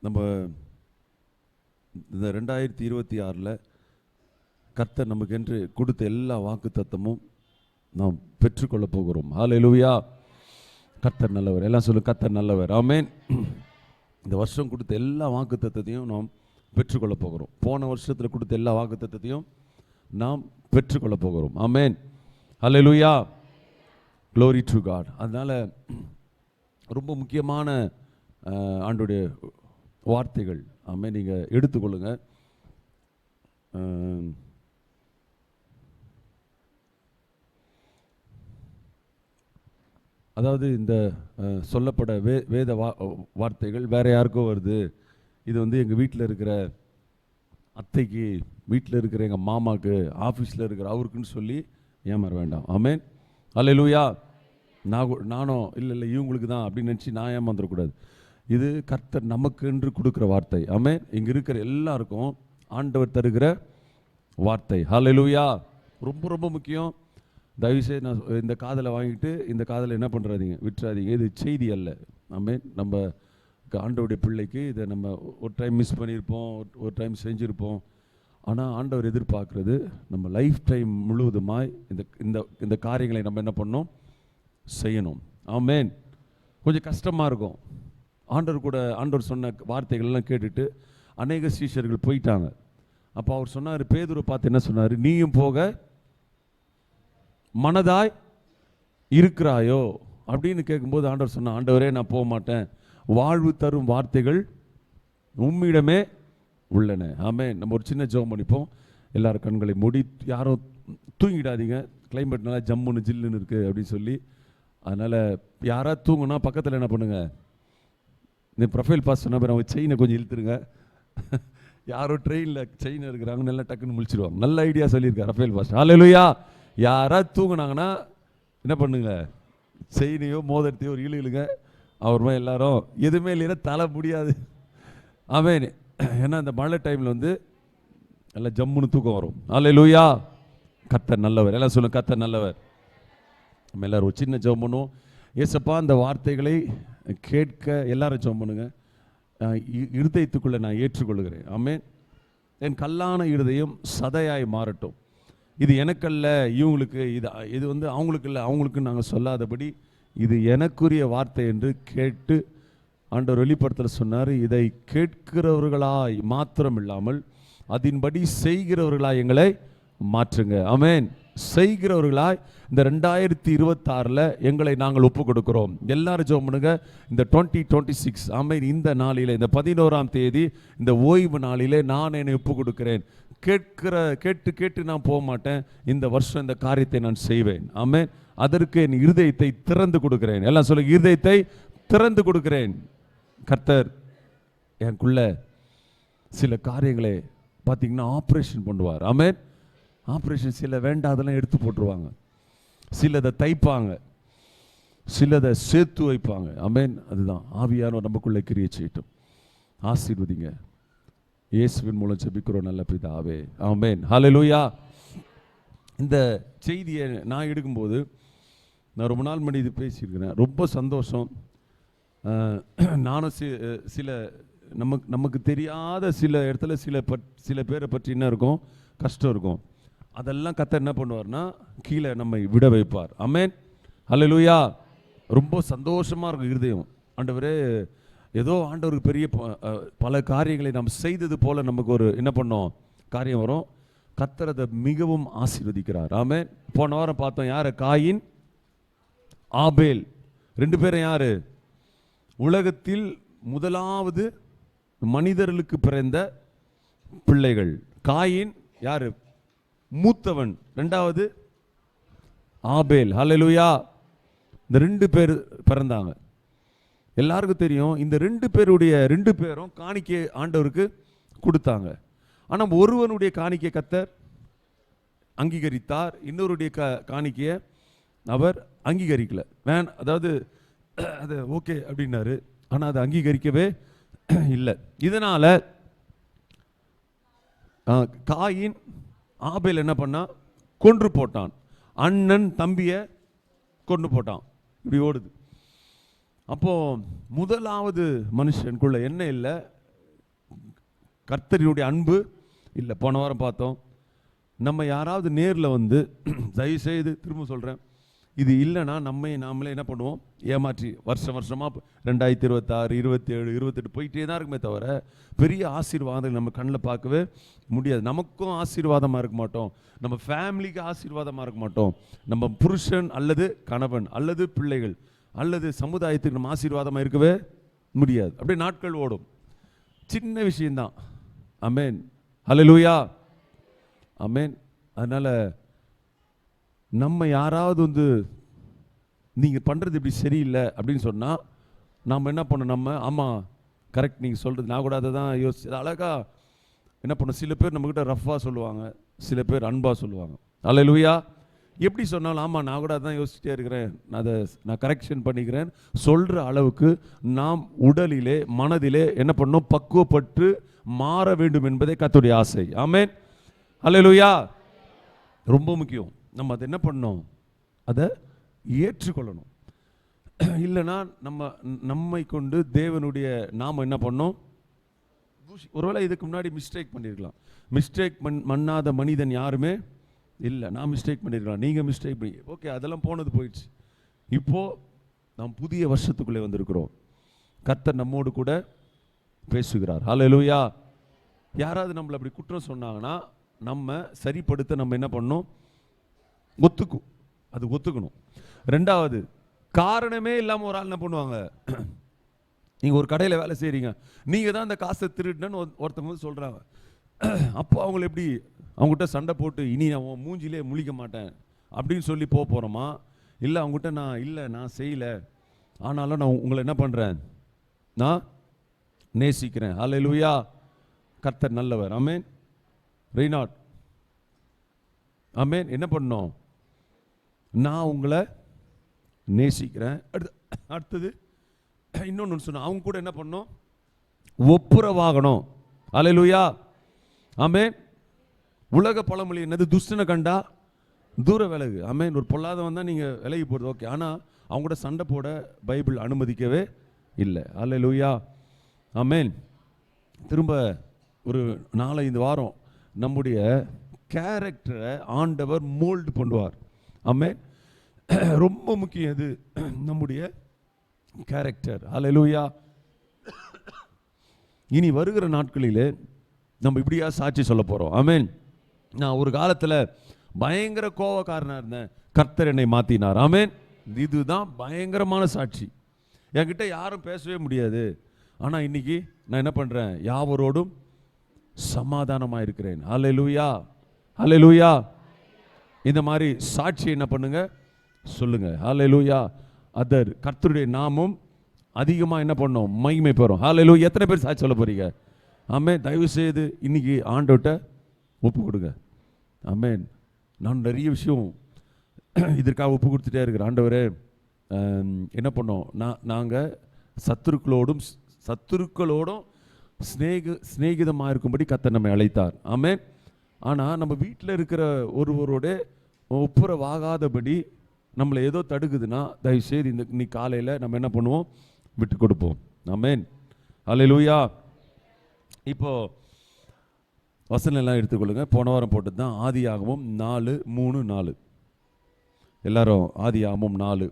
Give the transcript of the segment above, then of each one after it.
நம்ம இந்த 2026 கர்த்தர் நமக்கென்று கொடுத்த எல்லா வாக்குத்தத்தமும் நாம் பெற்றுக்கொள்ள போகிறோம். ஹல்லேலூயா. கர்த்தர் நல்லவர். எல்லாம் சொல்லு, கர்த்தர் நல்லவர். ஆமென். இந்த வருஷம் கொடுத்த எல்லா வாக்குத்தத்தத்தையும் நாம் பெற்றுக்கொள்ள போகிறோம். போன வருஷத்தில் கொடுத்த எல்லா வாக்குத்தத்தத்தையும் நாம் பெற்றுக்கொள்ள போகிறோம். ஆமென். ஹல்லேலூயா. Glory to God. அதனால் ரொம்ப முக்கியமான ஆண்டுடைய வார்த்தைகள். ஆமென். நீங்கள் எடுத்துக்கொள்ளுங்க. அதாவது இந்த சொல்லப்பட வேத வார்த்தைகள் வேற யாருக்கோ வருது. இது எங்கள் வீட்டில் இருக்கிற அத்தைக்கு, வீட்டில் இருக்கிற எங்கள் மாமாவுக்கு, ஆஃபீஸில் இருக்கிற அவருக்குன்னு சொல்லி ஏமாற வேண்டாம். ஆமென். அல்லேலூயா. நானும் இல்லை இவங்களுக்கு தான் அப்படின்னு நினச்சி நான் ஏமாந்துடக்கூடாது. இது கர்த்தர் நமக்கு என்று கொடுக்குற வார்த்தை. ஆமென். இங்கே இருக்கிற எல்லாருக்கும் ஆண்டவர் தருகிற வார்த்தை. அல்லேலூயா. ரொம்ப ரொம்ப முக்கியம். தயவுசெய்து நான் இந்த காதலை வாங்கிட்டு இந்த காதலை என்ன பண்ணுறாதீங்க, விட்டுறாதீங்க. இது செய்தி அல்ல. ஆமென். நம்ம ஆண்டவருடைய பிள்ளைக்கு இதை நம்ம ஒரு டைம் மிஸ் பண்ணியிருப்போம், ஒரு டைம் செஞ்சுருப்போம். ஆனால் ஆண்டவர் எதிர்பார்க்குறது நம்ம லைஃப் டைம் முழுவதுமாய் இந்த காரியங்களை நம்ம என்ன பண்ணோம், செய்யணும். ஆமென். கொஞ்சம் கஷ்டமாக இருக்கும். ஆண்டவர் சொன்ன வார்த்தைகள்லாம் கேட்டுட்டு அநேக சீஷர்கள் போயிட்டாங்க. அப்போ அவர் சொன்னார், பேதுருவை பார்த்து என்ன சொன்னார், நீயும் போக மனதாய் இருக்கிறாயோ அப்படின்னு கேட்கும்போது ஆண்டவர் சொன்ன, ஆண்டவரே நான் போக மாட்டேன், வாழ்வு தரும் வார்த்தைகள் உம்மிடமே உள்ளன. ஆமென். நம்ம ஒரு சின்ன ஜெபம் பண்ணிப்போம். எல்லாரும் கண்களை மூடி. யாரும் தூங்கிடாதீங்க. கிளைமேட் நல்லா ஜம்முன்னு ஜில்லுன்னு இருக்குது அப்படின்னு சொல்லி. அதனால் யாராவது தூங்குனா பக்கத்தில் என்ன பண்ணுங்க, இந்த ப்ரொஃபைல் பாஸ் சொன்ன பிறகு அவங்க செயினை கொஞ்சம் இழுத்துருங்க. யாரோ ட்ரெயினில் செயின் இருக்கிறாங்க, நல்லா டக்குன்னு முழிச்சிடுவாங்க. நல்ல ஐடியா சொல்லியிருக்காரு ரஃபேல் பாஸ். ஹல்லேலூயா. யாராவது தூங்குனாங்கன்னா என்ன பண்ணுங்க, செயினையோ மோதிரத்தையோ ஒரு இழுங்க. அவருமா எல்லாரும் எதுவுமே இல்லைன்னா தலை முடியாது. ஆமென். ஏன்னா இந்த மழை டைமில் நல்லா ஜம்முன்னு தூக்கம் வரும். ஹல்லேலூயா. கர்த்தர் நல்லவர். எல்லாம் சொல்லுங்க, கர்த்தர் நல்லவர். நம்ம எல்லாரும் ஒரு சின்ன ஜெபம் பண்ணுவோம். ஏசப்பா, இந்த வார்த்தைகளை கேட்க எல்லாரும் ஜெபம் பண்ணுங்க. இருதயத்துக்குள்ளே நான் ஏற்றுக்கொள்கிறேன். ஆமென். என் கல்லான இருதயம் சதையாய் மாறட்டும். இது எனக்கல்ல இவங்களுக்கு, இது அவங்களுக்கு இல்லை அவங்களுக்கு நாங்கள் சொல்லாதபடி இது எனக்குரிய வார்த்தை என்று கேட்டு ஆண்டவர் வெளிப்படுத்தல் சொன்னார். இதை கேட்கிறவர்களாய் மாத்திரம் இல்லாமல் அதன்படி செய்கிறவர்களாய் எங்களை மாற்றுங்க. ஆமென். செய்கிறவர்களாய் இந்த 2026 எங்களை நாங்கள் ஒப்பு கொடுக்கிறோம். எல்லாரும் ஜெபம் பண்ணுங்க. இந்த 2026 ஆமென், இந்த நாளிலே, இந்த 11ஆம் தேதி, இந்த ஓய்வு நாளிலே நான் என்னை ஒப்பு கொடுக்கிறேன். கேட்டு நான் போக மாட்டேன். இந்த வருஷம் இந்த காரியத்தை நான் செய்வேன். ஆமென். அதற்கு என் இருதயத்தை திறந்து கொடுக்கிறேன். எல்லாம் சொல்லுங்க, இருதயத்தை திறந்து கொடுக்கிறேன். கர்த்தர் எனக்குள்ள சில காரியங்களை பார்த்தீங்கன்னா ஆப்ரேஷன் பண்ணுவார். ஆமென். ஆப்ரேஷன் சில வேண்டாதெல்லாம் எடுத்து போட்டுருவாங்க, சிலதை தைப்பாங்க, சிலதை சேர்த்து வைப்பாங்க. ஆமென். அதுதான் ஆவியானவர் நமக்குள்ளே கிரியை செய்யட்டும். ஆசீர்வதிங்க. இயேசுவின் மூலம் ஜெபிக்கிறோம் நல்ல பிதாவே. ஆமென். ஹல்லேலூயா. இந்த செய்தியை நான் எடுக்கும்போது நான் ரொம்ப நாள் முன்னாடி இது பேசியிருக்கிறேன். ரொம்ப சந்தோஷம். நானும் சில நமக்கு தெரியாத சில இடத்துல சில பேரை பற்றி என்ன இருக்கும், கஷ்டம் இருக்கும். அதெல்லாம் கர்த்தர் என்ன பண்ணுவார்னா கீழே நம்மை விட வைப்பார். ஆமென். ஹல்லேலூயா. ரொம்ப சந்தோஷமாக இருக்கும் இருதயம். ஆண்டவரே, ஏதோ ஆண்டவருக்கு பெரிய பல காரியங்களை நாம் செய்தது போல நமக்கு ஒரு என்ன பண்ணோம் காரியம் வரும். கர்த்தர் அதை மிகவும் ஆசீர்வதிக்கிறார். ஆமென். போன வாரம் பார்த்தோம், யாரு, காயின் ஆபேல். ரெண்டு பேரும் யாரு, உலகத்தில் முதலாவது மனிதர்களுக்கு பிறந்த பிள்ளைகள். காயின் யாரு, மூத்தவன். ரெண்டாவது ஆபேல். ஹல்லேலூயா. இந்த 2 பேர் பிறந்தாங்க. எல்லாருக்கும் தெரியும், இந்த 2 பேரும் காணிக்கை ஆண்டவருக்கு கொடுத்தாங்க. ஆனால் ஒருவனுடைய காணிக்கை கர்த்தர் அங்கீகரித்தார், இன்னொருடைய காணிக்கையை அவர் அங்கீகரிக்கல. அதாவது அது ஓகே அப்படின்னாரு, ஆனால் அதை அங்கீகரிக்கவே இல்லை. இதனால காயின் ஆபேல் என்ன பண்ணா, கொன்று போட்டான். அண்ணன் தம்பியை கொண்டு போட்டான். இப்படி ஓடுது. அப்போ முதலாவது மனுஷனுக்குள்ள என்ன இல்லை, கர்த்தரினுடைய அன்பு இல்லை. போன வாரம் பார்த்தோம், நம்ம யாராவது நேரில் வந்து தயவுசெய்து திரும்ப சொல்கிறேன், இது இல்லைன்னா நாமளே என்ன பண்ணுவோம், ஏமாற்றி வருஷமாக 2026, 27, 28 போயிட்டே தான் இருக்குமே தவிர பெரிய ஆசீர்வாதம் நம்ம கண்ணில் பார்க்கவே முடியாது. நமக்கும் ஆசீர்வாதமாக இருக்க மாட்டோம், நம்ம ஃபேமிலிக்கு ஆசீர்வாதமாக இருக்க மாட்டோம், நம்ம புருஷன் அல்லது கணவன் அல்லது பிள்ளைகள் அல்லது சமுதாயத்துக்கு நம்ம ஆசீர்வாதமாக இருக்கவே முடியாது. அப்படியே நாட்கள் ஓடும். சின்ன விஷயம்தான். ஆமென், ஹல்லேலூயா, ஆமென். அதனால் நம்ம யாராவது வந்து நீங்கள் பண்ணுறது இப்படி சரியில்லை அப்படின்னு சொன்னால் நாம் என்ன பண்ணோம், நம்ம ஆமாம் கரெக்ட் நீங்கள் சொல்கிறது, நான் கூட அதை தான் யோசிச்சு அழகாக என்ன பண்ணோம். சில பேர் நம்மக்கிட்ட ரஃப்பாக சொல்லுவாங்க, சில பேர் அன்பாக சொல்லுவாங்க. ஹல்லேலூயா. எப்படி சொன்னாலும் ஆமாம் நான் கூட அதான் யோசிச்சுட்டே இருக்கிறேன், நான் கரெக்ஷன் பண்ணிக்கிறேன் சொல்கிற அளவுக்கு நாம் உடலிலே மனதிலே என்ன பண்ணோம், பக்குவப்பட்டு மாற வேண்டும் என்பதே கர்த்தருடைய ஆசை. ஆமென், ஹல்லேலூயா. ரொம்ப முக்கியம். நம்ம அதை என்ன பண்ணோம், அதை ஏற்றுக்கொள்ளணும். இல்லைன்னா நம்மை கொண்டு தேவனுடைய நாம் என்ன பண்ணோம், ஒருவேளை இதுக்கு முன்னாடி மிஸ்டேக் பண்ணியிருக்கலாம். மிஸ்டேக் பண்ணாத மனிதன் யாருமே இல்லை. நான் மிஸ்டேக் பண்ணியிருக்கலாம், நீங்கள் மிஸ்டேக் பண்ணி, ஓகே அதெல்லாம் போனது போயிடுச்சு. இப்போது நாம் புதிய வருஷத்துக்குள்ளே வந்திருக்கிறோம். கர்த்தர் நம்மோடு கூட பேசுகிறார். ஹல்லேலூயா. யாராவது நம்மளை அப்படி குற்றம் சொன்னாங்கன்னா நம்ம சரிப்படுத்த நம்ம என்ன பண்ணணும், அது ஒத்துக்கணும். ரெண்டாவது, காரணமே இல்லாமல் ஒரு ஆள் என்ன பண்ணுவாங்க, நீங்கள் ஒரு கடையில் வேலை செய்கிறீங்க, நீங்கள் தான் அந்த காசை திருடுன்னு ஒருத்தவங்க வந்து சொல்கிறாங்க. அப்போ அவங்கள எப்படி, அவங்ககிட்ட சண்டை போட்டு இனி நான் மூஞ்சிலே முழிக்க மாட்டேன் அப்படின்னு சொல்லி போகிறோமா, இல்லை அவங்ககிட்ட நான் செய்யலை ஆனாலும் நான் உங்களை என்ன பண்ணுறேன், நான் நேசிக்கிறேன். ஹல்லேலூயா. கர்த்தர் நல்லவர். ஆமென், ரெய்னாட். ஆமென். என்ன பண்ணோம், நான் உங்களை நேசிக்கிறேன். அடுத்தது இன்னொன்று சொன்ன, அவங்க கூட என்ன பண்ணோம், ஒப்புரவாகணும். ஹல்லேலூயா. ஆமென். உலக பழமொழி என்னது, துஷ்டனை கண்டா தூர விலகு. ஆமென். ஒரு பொல்லாதவன் தான் நீங்கள் விலகி போகிறது, ஓகே. ஆனால் அவங்க கூட சண்டை போட பைபிள் அனுமதிக்கவே இல்லை. ஹல்லேலூயா. ஆமென். திரும்ப ஒரு 4-5 வாரம் நம்முடைய கேரக்டரை ஆண்டவர் மோல்டு பண்ணுவார். ஆமென். ரொம்ப முக்கியம் இது நம்முடைய கேரக்டர். ஹல்லேலூயா. இனி வருகிற நாட்களிலே நம்ம இப்படியா சாட்சி சொல்ல போகிறோம். ஆமென். நான் ஒரு காலத்தில் பயங்கர கோவக்காரனாக இருந்தேன், கர்த்தர் என்னை மாற்றினார். ஆமென். இதுதான் பயங்கரமான சாட்சி. என்கிட்ட யாரும் பேசவே முடியாது, ஆனால் இன்னைக்கு நான் என்ன பண்ணுறேன், யாவரோடும் சமாதானமாக இருக்கிறேன். ஹல்லேலூயா, ஹல்லேலூயா. இந்த மாதிரி சாட்சி என்ன பண்ணுங்க, சொல்லுங்க. ஹல்லேலூயா. அதர் கர்த்தருடைய நாமம் அதிகமாக என்ன பண்ணோம், மகிமை பெறும். ஹல்லேலூயா. எத்தனை பேர் சாட்சி சொல்ல போறீங்க? ஆமென். தயவு செய்து இன்னைக்கு ஆண்டவர்கிட்ட ஒப்பு கொடுங்க. ஆமென். நான் நிறைய விஷயம் இதற்காக ஒப்பு கொடுத்துட்டே இருக்கிறேன். ஆண்டவரே என்ன பண்ணோம், நாங்கள் சத்துருக்களோடும் சிநேகிதமாக இருக்கும்படி கர்த்தர் நம்மை அழைத்தார். ஆமென். ஆனால் நம்ம வீட்டில் இருக்கிற ஒருவரோட ஒப்புரவாகாதபடி நம்மளை ஏதோ தடுக்குதுன்னா தயவுசெய்து இன்னைக்கு காலையில் நம்ம என்ன பண்ணுவோம், விட்டு கொடுப்போம். ஆமென். ஹல்லேலூயா. இப்போ வசனம் எல்லாம் எடுத்துக்கொள்ளுங்க. போன வாரம் போட்டது தான் ஆதியாகமம் 4:3-4. எல்லாரும் ஆதியாகமம் 4.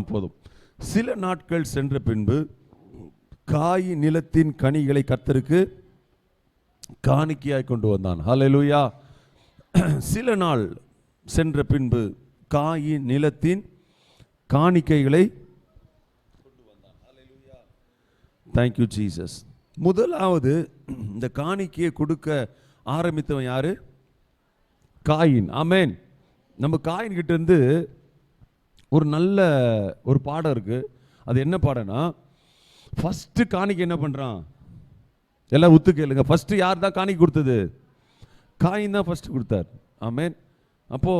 போதும். சில நாட்கள் சென்ற பின்பு காயின் நிலத்தின் கனிகளை கர்த்தருக்கு காணிக்கையாய் கொண்டு வந்தான். ஹல்லேலூயா. சில நாள் சென்ற பின்பு காயின் நிலத்தின் காணிக்கைகளை கொண்டு வந்தான். ஹல்லேலூயா. Thank you Jesus. முதலாவது இந்த காணிக்கையை கொடுக்க ஆரம்பித்தவன் யாரு? காயின். ஆமென். நம்ம காயின் கிட்ட இருந்து ஒரு நல்ல ஒரு பாடம் இருக்கு. அது என்ன பாடம்னா, ஃபர்ஸ்ட் காணிக்கை என்ன பண்றான், எல்லாம் உத்து கேளுங்க. ஃபர்ஸ்ட் யார் தான் காணிக்கை கொடுத்தது? காயின் தான் ஃபர்ஸ்ட் கொடுத்தார். ஆமென். அப்போ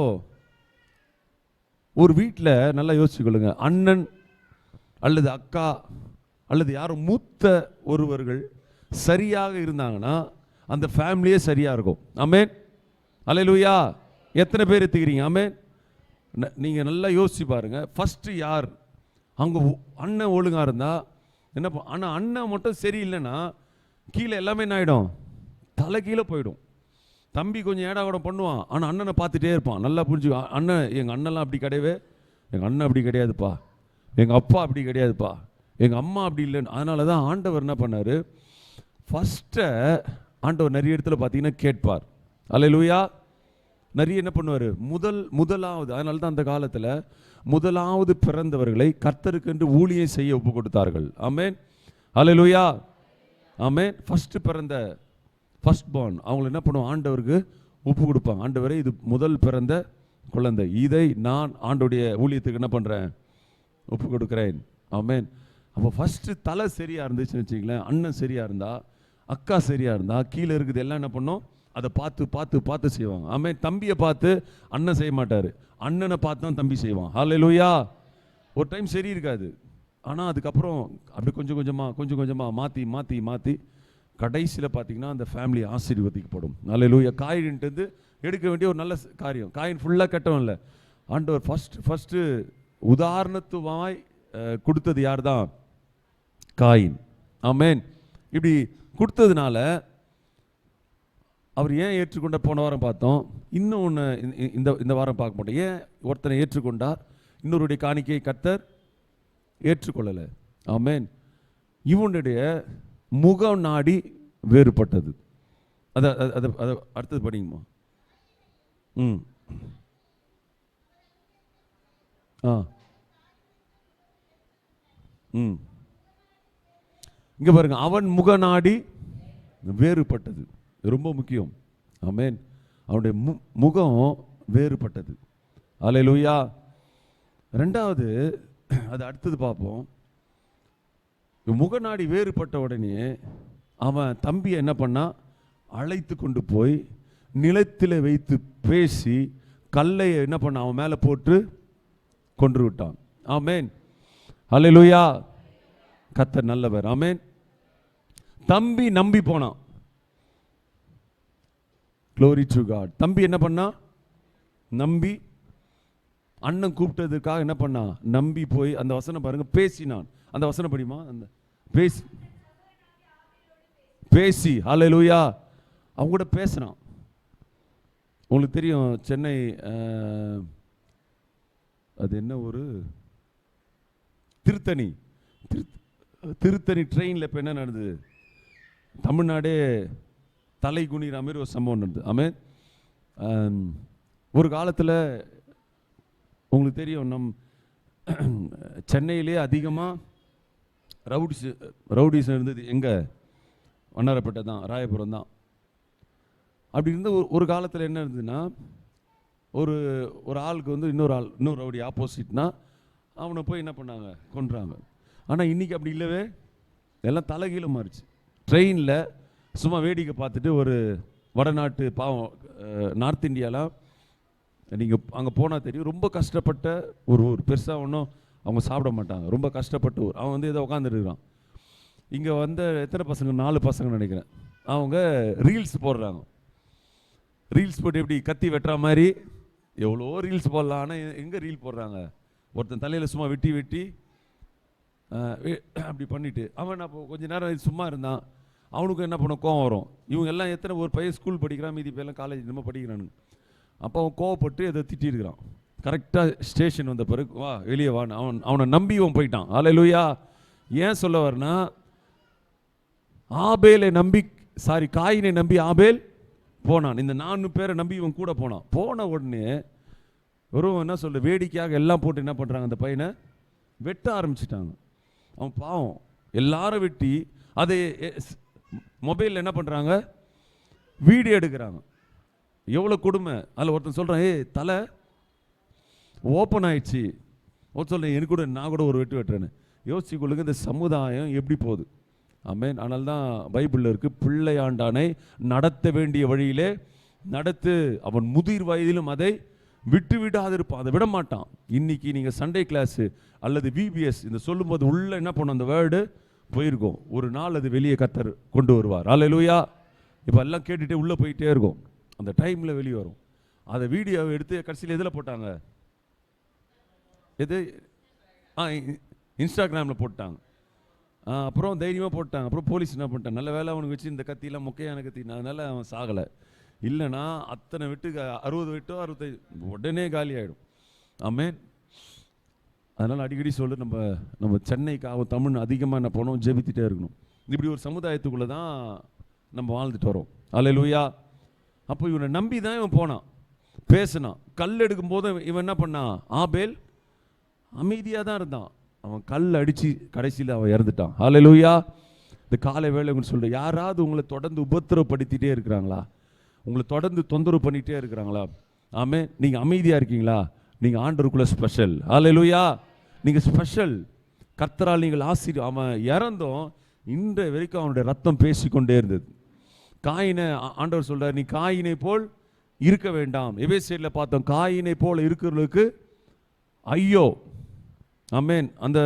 ஒரு வீட்டில் நல்லா யோசிச்சுக்கொள்ளுங்க, அண்ணன் அல்லது அக்கா அல்லது யாரும் மூத்த ஒருவர்கள் சரியாக இருந்தாங்கன்னா அந்த ஃபேமிலியே சரியாக இருக்கும். ஆமென், அல்லேலூயா. எத்தனை பேர் எடுத்துக்கிறீங்க? ஆமென். நீங்கள் நல்லா யோசிச்சு பாருங்க. ஃபஸ்ட்டு யார்? அங்கே அண்ணன் ஒழுங்காக இருந்தால் என்ன, ஆனால் அண்ணன் மட்டும் சரியில்லைன்னா கீழே எல்லாமே என்ன ஆகிடும்? தலை கீழே போயிடும். தம்பி கொஞ்சம் ஏடா கூட பண்ணுவான், ஆனால் அண்ணனை பார்த்துட்டே இருப்பான். நல்லா புரிஞ்சுக்கோ, அண்ணன் எங்கள் அண்ணன்லாம் அப்படி கிடையவே, எங்கள் அண்ணன் அப்படி கிடையாதுப்பா, எங்கள் அப்பா அப்படி கிடையாதுப்பா, எங்கள் அம்மா அப்படி இல்லைன்னு. அதனால தான் ஆண்டவர் என்ன பண்ணார், ஃபஸ்ட்டை ஆண்டவர் நிறைய இடத்துல பார்த்தீங்கன்னா கேட்பார். அல்லேலூயா. நிறைய என்ன பண்ணுவார், முதலாவது. அதனால தான் அந்த காலத்தில் முதலாவது பிறந்தவர்களை கர்த்தருக்கென்று ஊழியம் செய்ய ஒப்பு கொடுத்தார்கள். ஆமென், அல்லேலூயா, ஆமென். ஃபஸ்ட்டு பிறந்த ஃபர்ஸ்ட் பார்ன் அவங்களை என்ன பண்ணுவோம், ஆண்டவருக்கு ஒப்பு கொடுப்பாங்க. ஆண்டவரே இது முதல் பிறந்த குழந்தை, இதை நான் ஆண்டோடைய ஊழியத்துக்கு என்ன பண்ணுறேன், ஒப்பு கொடுக்குறேன். ஆமென். அப்போ ஃபஸ்ட்டு தலை சரியாக இருந்துச்சுன்னு வச்சுங்களேன், அண்ணன் சரியாக இருந்தால், அக்கா சரியாக இருந்தால், கீழே இருக்குது எல்லாம் என்ன பண்ணோம், அதை பார்த்து பார்த்து பார்த்து செய்வாங்க. ஆமென். தம்பியை பார்த்து அண்ணன் செய்ய மாட்டார், அண்ணனை பார்த்து தான் தம்பி செய்வான். ஹல்லேலூயா. ஒரு டைம் சரி இருக்காது, ஆனால் அதுக்கப்புறம் அப்படி கொஞ்சம் கொஞ்சமாக மாற்றி மாற்றி மாற்றி கடைசியில் பார்த்தீங்கன்னா அந்த ஃபேமிலி ஆசீர்வதிக்கப்படும். ஹல்லேலூயா. காயின்ட்டு எடுக்க வேண்டிய ஒரு நல்ல காரியம். காயின் ஃபுல்லாக கட்டவும் இல்லை. ஆண்டவர் ஃபஸ்ட்டு உதாரணத்துவாய் கொடுத்தது யார் தான்? காயின். ஆமென். இப்படி கொடுத்ததுனால அவர் ஏன் ஏற்றுக்கொண்ட, போன வாரம் பார்த்தோம். இன்னும் ஒன்று இந்த வாரம் பார்க்க மாட்டோம். ஏன் ஒருத்தனை ஏற்றுக்கொண்டார், இன்னொருடைய காணிக்கையை கர்த்தர் ஏற்றுக்கொள்ளலை? ஆமென். இவனுடைய முகம் நாடி வேறுபட்டது. அதை அடுத்தது படிங்கம்மா. இங்க பாருங்க, அவன் முக நாடி வேறுபட்டது. ரொம்ப முக்கியம். ஆமென். அவனுடைய முகம் வேறுபட்டது. அல்லேலூயா. ரெண்டாவது, அது அடுத்தது பார்ப்போம். முகநாடி வேறுபட்ட உடனே அவன் தம்பியை என்ன பண்ணா, அழைத்து கொண்டு போய் நிலத்தில் வைத்து பேசி கல்லையை என்ன பண்ண அவன் மேலே போட்டு கொன்று விட்டான். ஆமென், அல்லேலூயா. கர்த்தர் நல்லவர். ஆமென். தம்பி நம்பி போனான். Glory to God. தம்பி என்ன பண்ணா, நம்பி அண்ணன் கூப்பிட்டதுக்காக என்ன பண்ணா, நம்பி போய் அந்த வசனம் பாருங்க, பேசினான். அந்த வசனம் படிமா, அந்த பேசி ஹல்லேலூயா அவங்க கூட பேசினான். உங்களுக்கு தெரியும், சென்னை அது என்ன ஒரு திருத்தணி ட்ரெயினில் இப்போ என்ன நடந்தது, தமிழ்நாடே தலை குனிகிற மாதிரி ஒரு சம்பவம் நடந்தது. ஆமென். ஒரு காலத்தில் உங்களுக்கு தெரியும், சென்னையிலே அதிகமாக ரவுடிஸ் இருந்தது எங்கே, வண்ணாரப்பேட்டை தான், ராயபுரம் தான். அப்படி இருந்த ஒரு காலத்தில் என்ன இருந்ததுன்னா, ஒரு ஆளுக்கு வந்து இன்னொரு ரவுடி ஆப்போசிட்னா அவனை போய் என்ன பண்ணாங்க, கொன்றாங்க. ஆனால் இன்றைக்கி அப்படி இல்லவே, எல்லாம் தலைகீழ மாறிச்சு. ட்ரெயினில் சும்மா வேடிக்கை பார்த்துட்டு ஒரு வடநாட்டு பாவம், நார்த் இந்தியாலாம் நீங்கள் அங்கே போனால் தெரியும், ரொம்ப கஷ்டப்பட்ட ஒரு ஊர். பெருசாக ஒன்றும் அவங்க சாப்பிட மாட்டாங்க, ரொம்ப கஷ்டப்பட்ட ஊர். அவன் வந்து ஏதோ உட்காந்துருக்கிறான். இங்கே வந்த எத்தனை பசங்க, 4 பசங்க நினைக்கிறேன். அவங்க ரீல்ஸ் போடுறாங்க. ரீல்ஸ் போட்டு எப்படி கத்தி வெட்டுற மாதிரி எவ்வளோ ரீல்ஸ் போடலாம். ஆனால் எங்கே ரீல் போடுறாங்க, ஒருத்தன் தலையில் சும்மா வெட்டி அப்படி பண்ணிவிட்டு அவன் அப்போ கொஞ்சம் நேரம் சும்மா இருந்தான். அவனுக்கு என்ன பண்ண கோவம் வரும். இவங்க எல்லாம் எத்தனை, ஒரு பையன் ஸ்கூல் படிக்கிறான், மீதி பையெல்லாம் காலேஜ் நம்ம படிக்கிறானுங்க. அப்போ அவன் கோவப்பட்டு எதை திட்டிருக்கிறான். கரெக்டாக ஸ்டேஷன் வந்த பிறகு வா வெளியே வான்னு அவனை நம்பி அவன் போயிட்டான். ஹல்லேலூயா. ஏன் சொல்ல வரனா, காயினை நம்பி ஆபேல் போனான். இந்த 4 பேரை நம்பி இவன் கூட போனான். போன உடனே வெறும் என்ன சொல்ல, வேடிக்கையாக எல்லாம் போட்டு என்ன பண்ணுறாங்க, அந்த பையனை வெட்ட ஆரம்பிச்சிட்டாங்க. அவன் பாவம், எல்லாரும் வெட்டி அதை மொபைலில் என்ன பண்ணுறாங்க, வீடியோ எடுக்கிறாங்க. எவ்வளோ கொடுமை. அதில் ஒருத்தன் சொல்கிறான், தலை ஓப்பன் ஆயிடுச்சு. ஒருத்தர் சொல்கிறேன், எனக்கு கூட நான் கூட ஒரு வெட்டுறேன்னு. யோசிச்சு கொள்ளுங்க, இந்த சமுதாயம் எப்படி போகுது. ஆமென். ஆனால் தான் பைபிளில் இருக்குது, பிள்ளையாண்டானை நடத்த வேண்டிய வழியிலே நடத்து, அவன் முதிர் வயதிலும் அதை விட்டு விடாது இருப்பான், அதை விட மாட்டான். இன்னைக்கு நீங்கள் சண்டே கிளாஸு அல்லது விபிஎஸ் இந்த சொல்லும்போது உள்ள என்ன பண்ணும், அந்த வேர்டு போயிருக்கும். ஒரு நாள் அது வெளியே கர்த்தர் கொண்டு வருவார். அல்லேலூயா. இப்போ எல்லாம் கேட்டுகிட்டே உள்ளே போயிட்டே இருக்கும், அந்த டைமில் வெளியே வரும். அதை வீடியோவை எடுத்து கடைசியில் எதில் போட்டாங்க, எது இன்ஸ்டாகிராமில் போட்டாங்க. அப்புறம் தைரியமாக போட்டாங்க. அப்புறம் போலீஸ் என்ன பண்ணிட்டாங்க, நல்ல வேலை அவனுக்கு வச்சு இந்த கத்தியெல்லாம் மொக்கையான கத்தி, அதனால் அவன் சாகலை. இல்லைனா அத்தனை வெட்டு 60 வெட்டோ 65 உடனே காலி ஆகிடும். ஆமென். அதனால் அடிக்கடி சொல்லு, நம்ம சென்னைக்காக தமிழ் அதிகமாக என்ன போனோம், ஜெபித்துட்டே இருக்கணும். இப்படி ஒரு சமுதாயத்துக்குள்ளே தான் நம்ம வாழ்ந்துட்டு வரோம். அல்லேலூயா. அப்போ இவனை நம்பி தான் இவன் போனான், பேசினான். கல் எடுக்கும் போது இவன் என்ன பண்ணான், ஆபேல் அமைதியாக தான் இருந்தான். அவன் கல் அடித்து கடைசியில் அவன் இறந்துட்டான். அல்லேலூயா. இந்த காலை வேலை உங்களுக்கு சொல்கிறேன், யாராவது உங்களை தொடர்ந்து உபத்திரப்படுத்திகிட்டே இருக்கிறாங்களா, உங்களை தொடர்ந்து தொந்தரவு பண்ணிகிட்டே இருக்கிறாங்களா? ஆமென். நீங்கள் அமைதியாக இருக்கீங்களா, நீங்கள் ஆண்டவருக்குள்ளே ஸ்பெஷல். அல்லேலூயா. நீங்கள் ஸ்பெஷல். கர்த்தரால் நீங்கள் அவன் இறந்தோம் இன்றைய வரைக்கும் அவனுடைய ரத்தம் பேசிக்கொண்டே இருந்தது. காயினை ஆண்டவர் சொல்கிறார், நீ காயினை போல் இருக்க வேண்டாம். எபேசியரில் பார்த்தோம், காயினை போல் இருக்கிறவர்களுக்கு ஐயோ. ஆமென். அந்த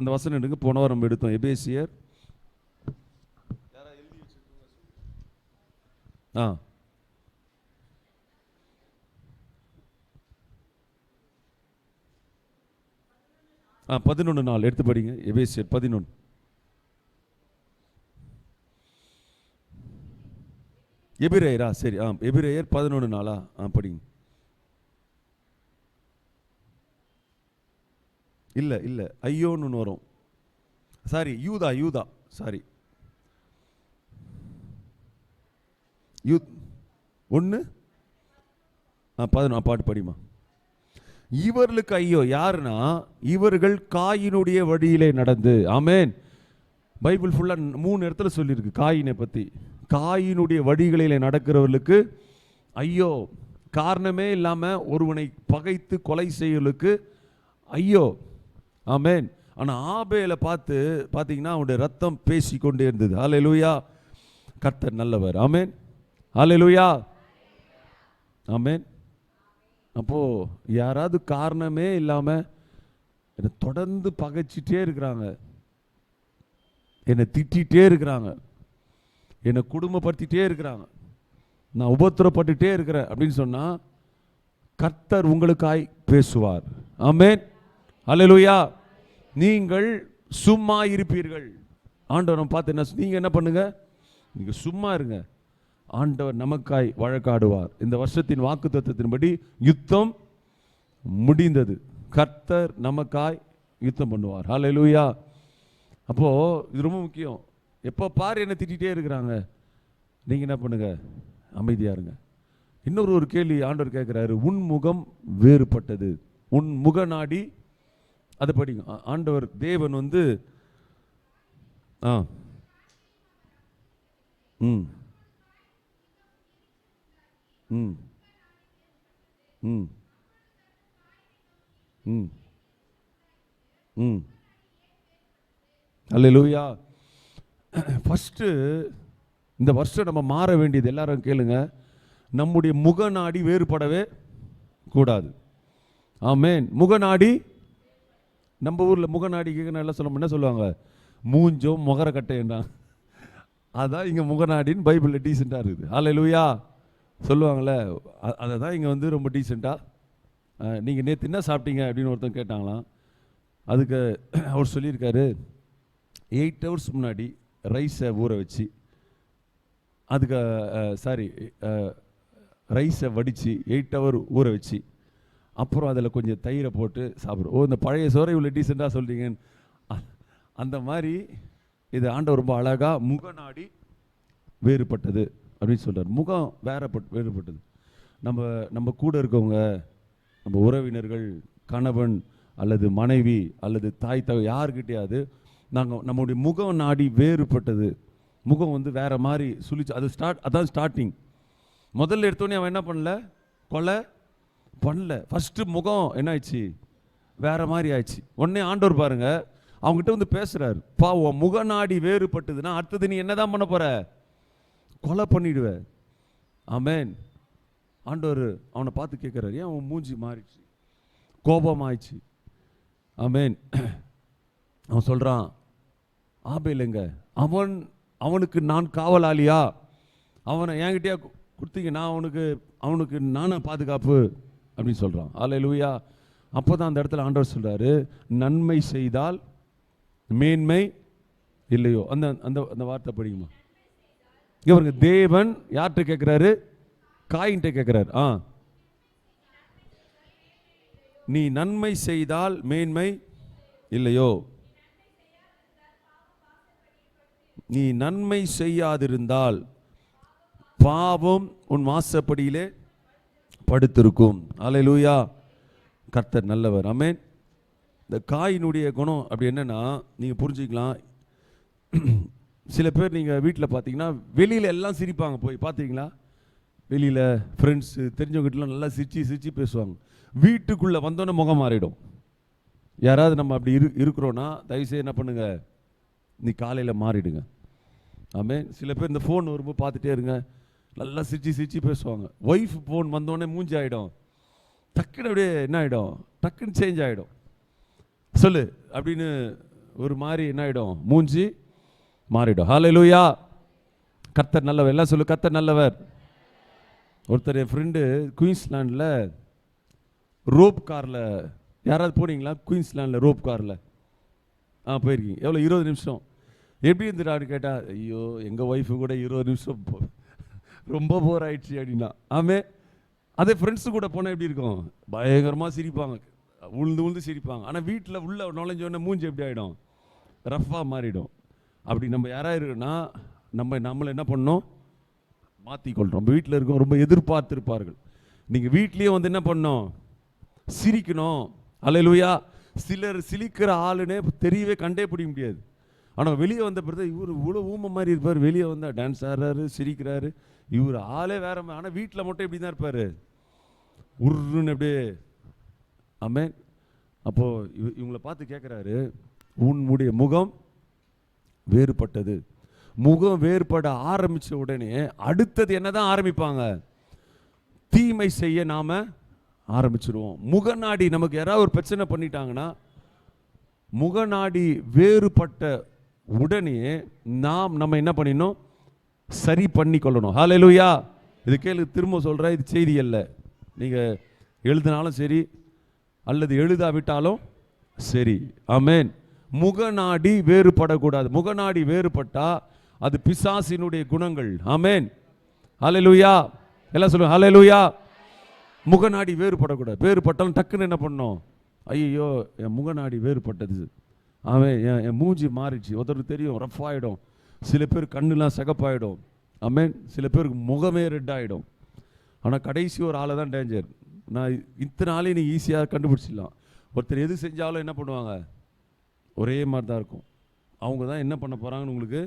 அந்த வசனம் எடுங்க, போன வாரம் நம்ம எடுத்தோம். எபேசியர் 11:4 எடுத்து படிங்க. எபேசியர் 11. எபிரேயரா, சரி. எபிரேயர் 11:4 படிங்க. இல்லை ஐயோன்னு வரும். சாரி, யூதா சாரி, 1:11 பாட்டு படிமா. இவர்களுக்கு ஐயோ. யாருன்னா, இவர்கள் காயினுடைய வழியிலே நடந்து. ஆமென். பைபிள் ஃபுல்லாக 3 இடத்துல சொல்லியிருக்கு காயினை பற்றி. காயினுடைய வழிகளிலே நடக்கிறவர்களுக்கு ஐயோ. காரணமே இல்லாமல் ஒருவனை பகைத்து கொலை செய்யலுக்கு ஐயோ. ஆமென். ஆனால் ஆபேலை பார்த்தீங்கன்னா அவனுடைய ரத்தம் பேசிக்கொண்டே இருந்தது. அல்லேலூயா. கர்த்தர் நல்லவர். ஆமென். அல்லேலூயா. ஆமென். அப்போது யாராவது காரணமே இல்லாமல் என்னை தொடர்ந்து பகைச்சிட்டே இருக்கிறாங்க, என்னை திட்டிகிட்டே இருக்கிறாங்க, என்னை குடும்பப்படுத்திகிட்டே இருக்கிறாங்க, நான் உபத்திரப்பட்டுட்டே இருக்கிறேன் அப்படின்னு சொன்னால் கர்த்தர் உங்களுக்காய் பேசுவார். ஆமென். அல்லேலூயா. நீங்கள் சும்மா இருப்பீர்கள். ஆண்டவரை பார்த்து நீங்கள் என்ன பண்ணுங்க, நீங்கள் சும்மா இருங்க, ஆண்டவர் நமக்காய் வழக்காடுவார். இந்த வருஷத்தின் வாக்குத்தத்தத்தின்படி யுத்தம் முடிந்தது. கர்த்தர் நமக்காய் யுத்தம் பண்ணுவார். ஹல்லேலூயா. அப்போது இது ரொம்ப முக்கியம். எப்போ பாரு என்ன திட்டிகிட்டே இருக்கிறாங்க, நீங்கள் என்ன பண்ணுங்க, அமைதியாக இருங்க. இன்னொரு கேள்வி ஆண்டவர் கேட்குறாரு, உன் முகம் வேறுபட்டது, உன் முக நாடி. அதை படிங்க. ஆண்டவர் தேவன் வந்து ம் ம் ம் ம் ம் அல்லேலூயா. ஃபஸ்ட்டு இந்த வருஷம் நம்ம மாற வேண்டியது, எல்லாரும் கேளுங்க, நம்முடைய முகநாடி வேறுபடவே கூடாது. ஆமென். முகநாடி, நம்ம ஊரில் முகநாடி எல்லாம் சொல்ல என்ன சொல்லுவாங்க, மூஞ்சோ முகரக்கட்டைன்றாங்க. அதான் இங்கே முகநாடின்னு பைபிளில் டீசெண்டாக இருக்குது. அல்லேலூயா சொல்லுவாங்களே, அதை தான் இங்கே வந்து ரொம்ப டீசெண்டாக. நீங்கள் நேற்று என்ன சாப்பிட்டீங்க அப்படின்னு ஒருத்தன் கேட்டாங்களாம். அதுக்கு அவர் சொல்லியிருக்காரு, 8 hours முன்னாடி ரைஸை ஊற வச்சு, அதுக்கு ரைஸை வடித்து 8 hour ஊற வச்சு, அப்புறம் அதில் கொஞ்சம் தயிரை போட்டு சாப்பிடும். இந்த பழைய சோறை இவ்வளோ டீசெண்டாக சொல்கிறீங்கன்னு. அந்த மாதிரி இது ஆண்டவர் ரொம்ப அழகாக முகநாடி வேறுபட்டது அப்படின்னு சொல்கிறார். முகம் வேறுபட்டது. நம்ம கூட இருக்கவங்க, நம்ம உறவினர்கள், கணவன் அல்லது மனைவி அல்லது தாய் தகவல் யாருக்கிட்டையாவது நம்முடைய முகம் நாடி வேறுபட்டது. முகம் வந்து வேறு மாதிரி சுழிச்சு, அதான் ஸ்டார்டிங். முதல்ல எடுத்தோடனே அவன் என்ன கொலை பண்ணல. ஃபஸ்ட்டு முகம் என்ன ஆயிடுச்சு, வேறு மாதிரி ஆயிடுச்சு. உடனே ஆண்டவர் பாருங்க அவங்ககிட்ட வந்து பேசுகிறார், உன் முகநாடி வேறுபட்டதுன்னா அடுத்தது நீ என்ன தான் பண்ண போகிற, கொலை பண்ணிடுவ. ஆமென். ஆண்டவர் அவனை பார்த்து கேட்குறாரு, ஏன் அவன் மூஞ்சி மாறிடுச்சு, கோபமாயிடுச்சு. ஆமென். அவன் சொல்கிறான், ஆபேலுங்க, அவனுக்கு நான் காவலாளியா? அவனை என்கிட்டயா கொடுத்தீங்க? நான் அவனுக்கு நானா பாதுகாப்பு அப்படின்னு சொல்கிறான். அல்லேலூயா. அப்போ தான் அந்த இடத்துல ஆண்டவர் சொல்கிறாரு, நன்மை செய்தால் மேன்மை இல்லையோ. அந்த அந்த அந்த வார்த்தை படிக்குமா? இவருக்கு தேவன் யார்கிட்ட கேட்குறாரு? காயின்கிட்ட கேட்குறாரு. நீ நன்மை செய்தால் மேன்மை இல்லையோ? நீ நன்மை செய்யாதிருந்தால் பாவம் உன் வாசப்படியிலே படுத்திருக்கும். அல்லேலூயா. கர்த்தர் நல்லவர். ஆமென். இந்த காயினுடைய குணம் அப்படி என்னன்னா, நீங்கள் புரிஞ்சுக்கலாம். சில பேர் நீங்கள் வீட்டில் பார்த்தீங்கன்னா வெளியில் எல்லாம் சிரிப்பாங்க. போய் பார்த்தீங்களா? வெளியில் ஃப்ரெண்ட்ஸு தெரிஞ்சவங்ககிட்டலாம் நல்லா சிரிச்சு பேசுவாங்க. வீட்டுக்குள்ளே வந்தோன்னே முகம் மாறிடும். யாராவது நம்ம அப்படி இருக்கிறோன்னா தயவுசெய்து என்ன பண்ணுங்க, நீ காலையில் மாறிடுங்க. ஆமென். சில பேர் இந்த ஃபோன் வரும்போது பார்த்துட்டே இருங்க, நல்லா சிரிச்சு பேசுவாங்க. ஒய்ஃப் ஃபோன் வந்தோடனே மூஞ்சி ஆகிடும், டக்குன்னு அப்படியே என்ன ஆகிடும், டக்குன்னு சேஞ்ச் ஆகிடும். சொல்லு அப்படின்னு ஒரு மாதிரி என்ன ஆகிடும், மூஞ்சி மாறிடும். ஹல்லேலூயா. கர்த்தர் நல்லவர். எல்லாம் சொல்லு, கர்த்தர் நல்லவர். ஒருத்தர் என் ஃப்ரெண்டு குயின்ஸ்லாண்டில் ரோப் காரில், யாராவது போனீங்களா குயின்ஸ்லாண்டில் ரோப் காரில்? போயிருக்கீங்க. எவ்வளோ? 20 நிமிஷம். எப்படி இருந்துட்டான்னு கேட்டால், ஐயோ எங்கள் ஒய்ஃபு கூட 20 நிமிஷம் ரொம்ப போர் ஆயிடுச்சு அப்படின்னா. அதே ஃப்ரெண்ட்ஸு கூட போனால் எப்படி இருக்கும்? பயங்கரமாக சிரிப்பாங்க, உழுந்து சிரிப்பாங்க. ஆனால் வீட்டில் உள்ள நுழைஞ்சோடனே மூஞ்சி எப்படி ஆகிடும், ரஃப்பாக மாறிடும். அப்படி நம்ம யாராவது இருக்குன்னா நம்மளை என்ன பண்ணணும், மாற்றிக்கொள்கிறோம். நம்ம வீட்டில் இருக்கோம், ரொம்ப எதிர்பார்த்திருப்பார்கள். நீங்கள் வீட்லேயே வந்து என்ன பண்ணணும், சிரிக்கணும். அல்லேலூயா. சிலர் சிரிக்கிற ஆளுனே தெரியவே கண்டே பிடிக்க முடியாது. ஆனால் வெளியே வந்த பிறகு இவர் இவ்வளோ ஊமை மாதிரி இருப்பார், வெளியே வந்தால் டான்ஸ் ஆடுறாரு, சிரிக்கிறாரு, இவர் ஆளே வேற. ஆனால் வீட்டில் மட்டும் இப்படி தான் இருப்பார், உருன்னு அப்படியே. ஆமென். அப்போது இவங்களை பார்த்து கேட்குறாரு, உன்னுடைய முகம் வேறுபட்டது. முகம் வேறுபட ஆரம்பித்த உடனே அடுத்தது என்ன தான் ஆரம்பிப்பாங்க, தீமை செய்ய நாம் ஆரம்பிச்சிருவோம். முகநாடி நமக்கு யாராவது ஒரு பிரச்சனை பண்ணிட்டாங்கன்னா, முகநாடி வேறுபட்ட உடனே நம்ம என்ன பண்ணிடணும், சரி பண்ணி கொள்ளணும். ஹல்லேலூயா. இது கேளு, திரும்ப சொல்கிறேன், இது செய்தி அல்ல. நீங்கள் எழுதினாலும் சரி அல்லது எழுதாவிட்டாலும் சரி. ஆமென். முகநாடி வேறுபடக்கூடாது. முகநாடி வேறுபட்டா அது பிசாசினுடைய குணங்கள். ஆமென். ஹல்லேலூயா. எல்லாம் சொல்லுங்க, ஹல்லேலூயா. முகநாடி வேறுபடக்கூடாது. வேறுபட்டாலும் டக்குன்னு என்ன பண்ணணும், ஐயோ என் முகநாடி வேறுபட்டது, என் மூஞ்சி மாறிடுச்சு. ஒருத்தருக்கு தெரியும், ரஃப் ஆகிடும். சில பேர் கண்ணுலாம் சிகப்பாயிடும். ஆமென். சில பேருக்கு முகமே ரெட் ஆகிடும். ஆனால் கடைசி ஒரு ஆளை தான் டேஞ்சர். நான் இத்தனை ஆளையும் நீ ஈஸியாக கண்டுபிடிச்சிடலாம். ஒருத்தர் எது செஞ்சாலும் என்ன பண்ணுவாங்க, ஒரே மாதிரி தான் இருக்கும். அவங்க தான் என்ன பண்ண போகிறாங்கன்னு உங்களுக்கு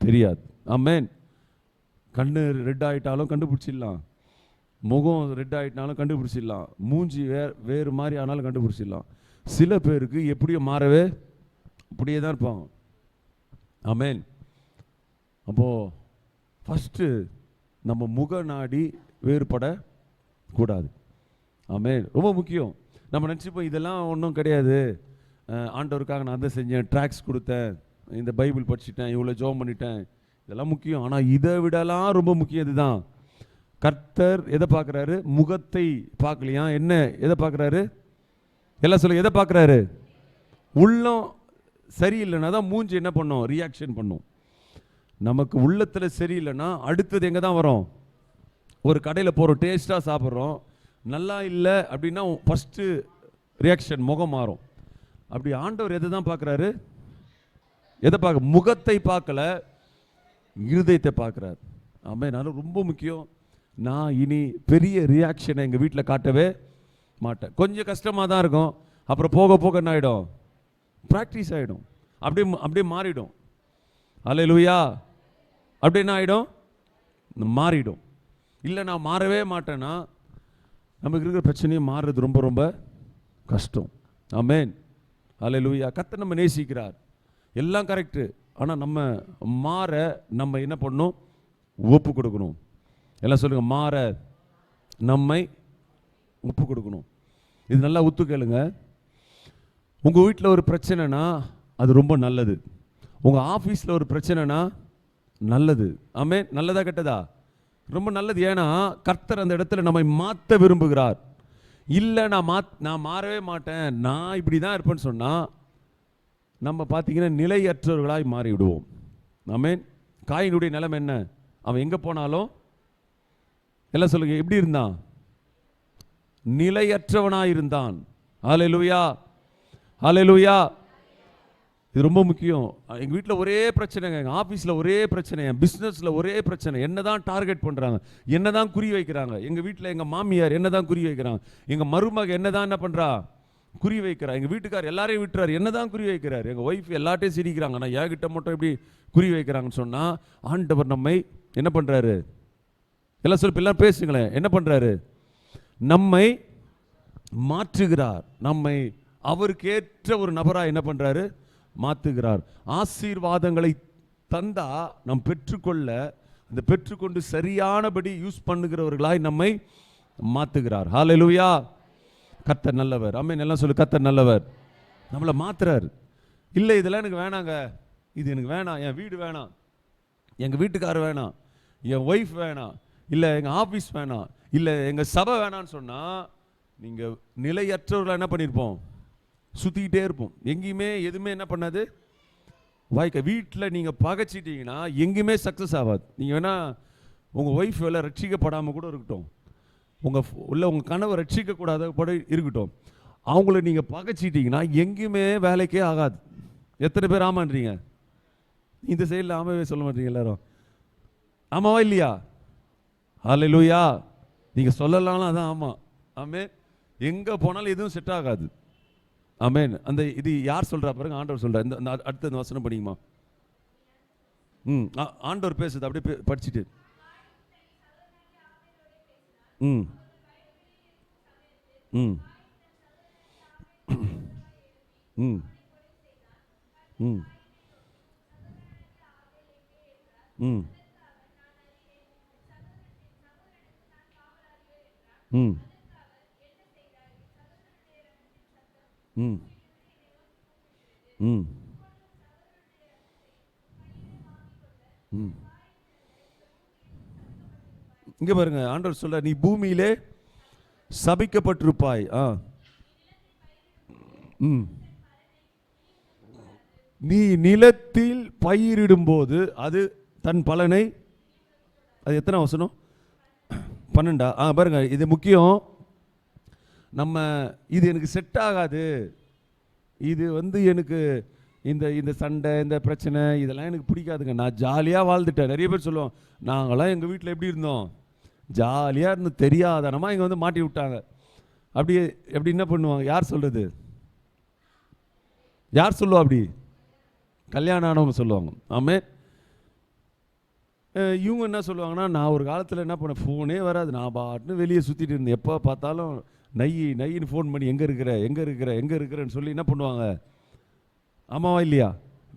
தெரியாது. ஆமென். கண்ணு ரெட் ஆகிட்டாலும் கண்டுபிடிச்சிடலாம், முகம் ரெட் ஆகிட்டாலும் கண்டுபிடிச்சிடலாம், மூஞ்சி வேறு மாதிரி ஆனாலும் கண்டுபிடிச்சிடலாம். சில பேருக்கு எப்படியோ மாறவே அப்படியே தான் இருப்பாங்க. ஆமென். அப்போது ஃபஸ்ட்டு நம்ம முகநாடி வேறுபடக்கூடாது. ஆமென். ரொம்ப முக்கியம். நம்ம நினச்சிப்போம் இதெல்லாம் ஒன்றும் கிடையாது, ஆண்டவருக்காக நான் அதை செஞ்சேன், ட்ராக்ஸ் கொடுத்தேன், இந்த பைபிள் படிச்சுட்டேன், இவ்வளோ ஜெபம் பண்ணிட்டேன், இதெல்லாம் முக்கியம். ஆனால் இதை விடலாம் ரொம்ப முக்கியம் இதுதான். கர்த்தர் எதை பார்க்குறாரு, முகத்தை பார்க்கலையா, என்ன எதை பார்க்குறாரு, எல்லாம் சொல்லுங்க, எதை பார்க்குறாரு? உள்ளம் சரியில்லைன்னா தான் மூஞ்சி என்ன பண்ணும், ரியாக்ஷன் பண்ணும். நமக்கு உள்ளத்தில் சரியில்லைன்னா அடுத்தது எங்கே தான் வரும், ஒரு கடையில் போகிறோம், டேஸ்ட்டாக சாப்பிட்றோம், நல்லா இல்லை அப்படின்னா ஃபஸ்ட்டு ரியாக்ஷன் முகம் மாறும். அப்படி ஆண்டவர் எதை தான் பார்க்குறாரு, எதை பார்க்க, முகத்தை பார்க்கல, இருதயத்தை பார்க்குறாரு. ஆமென். அதனால ரொம்ப முக்கியம். நான் இனி பெரிய ரியாக்ஷனை எங்கள் வீட்டில் காட்டவே மாட்டேன். கொஞ்சம் கஷ்டமாக தான் இருக்கும், அப்புறம் போக போக என்ன ஆகிடும், ப்ராக்டிஸ் ஆகிடும், அப்படியே மாறிடும். அல்லேலூயா. அப்படி என்ன ஆகிடும், மாறிடும். இல்லை நான் மாறவே மாட்டேன்னா நமக்கு இருக்கிற பிரச்சனையும் மாறுறது ரொம்ப ரொம்ப கஷ்டம். ஆமென். அல்லேலூயா. கர்த்தர் நம்ம நேசிக்கிறார், எல்லாம் கரெக்டு. ஆனால் நம்ம மாற நம்ம என்ன பண்ணணும், ஒப்பு கொடுக்கணும். எல்லாம் சொல்லுங்க, மாற நம்மை ஒப்பு கொடுக்கணும். இது நல்லா ஒத்து கேளுங்க. உங்கள் வீட்டில் ஒரு பிரச்சனைனா அது ரொம்ப நல்லது. உங்கள் ஆஃபீஸில் ஒரு பிரச்சனைனா நல்லது. ஆமென். நல்லதா கெட்டதா? ரொம்ப நல்லது. ஏன்னா கர்த்தர் அந்த இடத்துல நம்மை மாற்ற விரும்புகிறார். இல்லை நான் மாறவே மாட்டேன், நான் இப்படி தான் இருப்பேன்னு சொன்னால் நம்ம பார்த்தீங்கன்னா நிலையற்றவர்களாய் மாறி விடுவோம். ஆமென். காயினுடைய நிலைமை என்ன? அவன் எங்கே போனாலும் எல்லாம் சொல்லுங்க, எப்படி இருந்தான்? நிலையற்றவனாய் இருந்தான். ஹல்லேலூயா, ஹல்லேலூயா. இது ரொம்ப முக்கியம். எங்கள் வீட்டில் ஒரே பிரச்சனைங்க, எங்கள் ஆஃபீஸில் ஒரே பிரச்சனை, என் பிஸ்னஸில் ஒரே பிரச்சனை. என்ன தான் டார்கெட் பண்ணுறாங்க, என்ன தான் குறி வைக்கிறாங்க. எங்கள் வீட்டில் எங்கள் மாமியார் என்ன தான் குறி வைக்கிறாங்க, எங்கள் மருமக என்ன பண்ணுறா, குறி வைக்கிறா. எங்கள் வீட்டுக்கார் எல்லாரையும் விட்டுறாரு, என்ன தான் குறி வைக்கிறார். எங்கள் ஒய்ஃப் எல்லாட்டையும் சிரிக்கிறாங்க, நான் ஏகிட்ட மட்டும் எப்படி குறி வைக்கிறாங்கன்னு சொன்னால் ஆண்டவர் நம்மை என்ன பண்ணுறாரு? எல்லாம் சொல்லி எல்லாம் பேசுங்களேன். என்ன பண்ணுறாரு? நம்மை மாற்றுகிறார். நம்மை அவருக்கு ஏற்ற ஒரு நபராக என்ன பண்ணுறாரு? மாற்றுகிறார். ஆசீர்வாதங்களை தந்தா நாம் பெற்றுக்கொள்ள, அந்த பெற்றுக்கொண்டு சரியானபடி யூஸ் பண்ணுகிறவர்களாய் நம்மை மாற்றுகிறார். ஹல்லேலூயா. கர்த்தர் நல்லவர். ஆமென். எல்லாம் சொல்லு, கர்த்தர் நல்லவர். நம்மளை மாத்துறாரு. இல்லை இதெல்லாம் எனக்கு வேணாங்க, இது எனக்கு வேணாம், என் வீடு வேணாம், எங்கள் வீட்டுக்காரர் வேணாம், என் ஒய்ஃப் வேணாம், இல்லை எங்கள் ஆஃபீஸ் வேணாம், இல்லை எங்கள் சபை வேணான்னு சொன்னால் நீங்கள் நிலையற்றவர்களாக என்ன பண்ணியிருப்போம்? சுற்றிக்கிட்டே இருப்போம். எங்கேயுமே எதுவுமே என்ன பண்ணாது வாய்க்க. வீட்டில் நீங்கள் பகைச்சிட்டிங்கன்னா எங்கேயுமே சக்ஸஸ் ஆகாது. நீங்கள் வேணால் உங்கள் ஒய்ஃப் எல்லாம் ரட்சிக்கப்படாமல் கூட இருக்கட்டும், உங்கள் கணவர் ரட்சிக்கக்கூடாத கூட இருக்கட்டும், அவங்கள நீங்கள் பகைச்சிட்டிங்கன்னா எங்கேயுமே வேலைக்கே ஆகாது. எத்தனை பேர் ஆமான்றீங்க? இந்த சைடில் ஆமாவே சொல்ல மாட்டீங்க எல்லாரும். ஆமாவா இல்லையா? ஹல்லேலூயா. நீங்கள் சொல்லலாம்னா அதான் ஆமாம். ஆமென். எங்கே போனாலும் எதுவும் செட் ஆகாது. ஆமென். அந்த இது யார் சொல்கிறா பாருங்க? ஆண்டவர் சொல்கிறார். இந்த அடுத்த வசனம் படிக்குமா? ஆண்டவர் பேசுது, அப்படியே படிச்சுட்டு. ம் ம் ம் ம் ம் ம் ம் ம் ம் இங்கே பாருங்க, ஆண்டவர் சொல்ற, நீ பூமியிலே சபிக்கப்பட்டிருப்பாய். நீ நிலத்தில் பயிரிடும்போது அது தன் பலனை, அது எத்தனை வசனம்? 12. பாருங்க, இது முக்கியம். நம்ம இது எனக்கு செட் ஆகாது, இது எனக்கு இந்த சண்டை, இந்த பிரச்சனை, இதெல்லாம் எனக்கு பிடிக்காதுங்க, நான் ஜாலியாக வாழ்ந்துட்டேன். நிறைய பேர் சொல்லுவோம், நாங்களாம் எங்கள் வீட்டில் எப்படி இருந்தோம்? ஜாலியாக இருந்து தெரியாதனமாக இங்கே வந்து மாட்டி விட்டாங்க. எப்படி என்ன பண்ணுவாங்க? யார் சொல்கிறது? யார் சொல்லுவா? அப்படி கல்யாணம் ஆனவங்க சொல்லுவாங்க. ஆமென். இவங்க என்ன சொல்லுவாங்கன்னா, நான் ஒரு காலத்தில் என்ன பண்ணேன், ஃபோனே வராது, நான் பாட்டுன்னு வெளியே சுற்றிட்டு இருந்தேன், எப்போ பார்த்தாலும் நையின்னு ஃபோன் பண்ணி எங்கே இருக்கிறேன்னு சொல்லி என்ன பண்ணுவாங்க? ஆமாவா இல்லையா?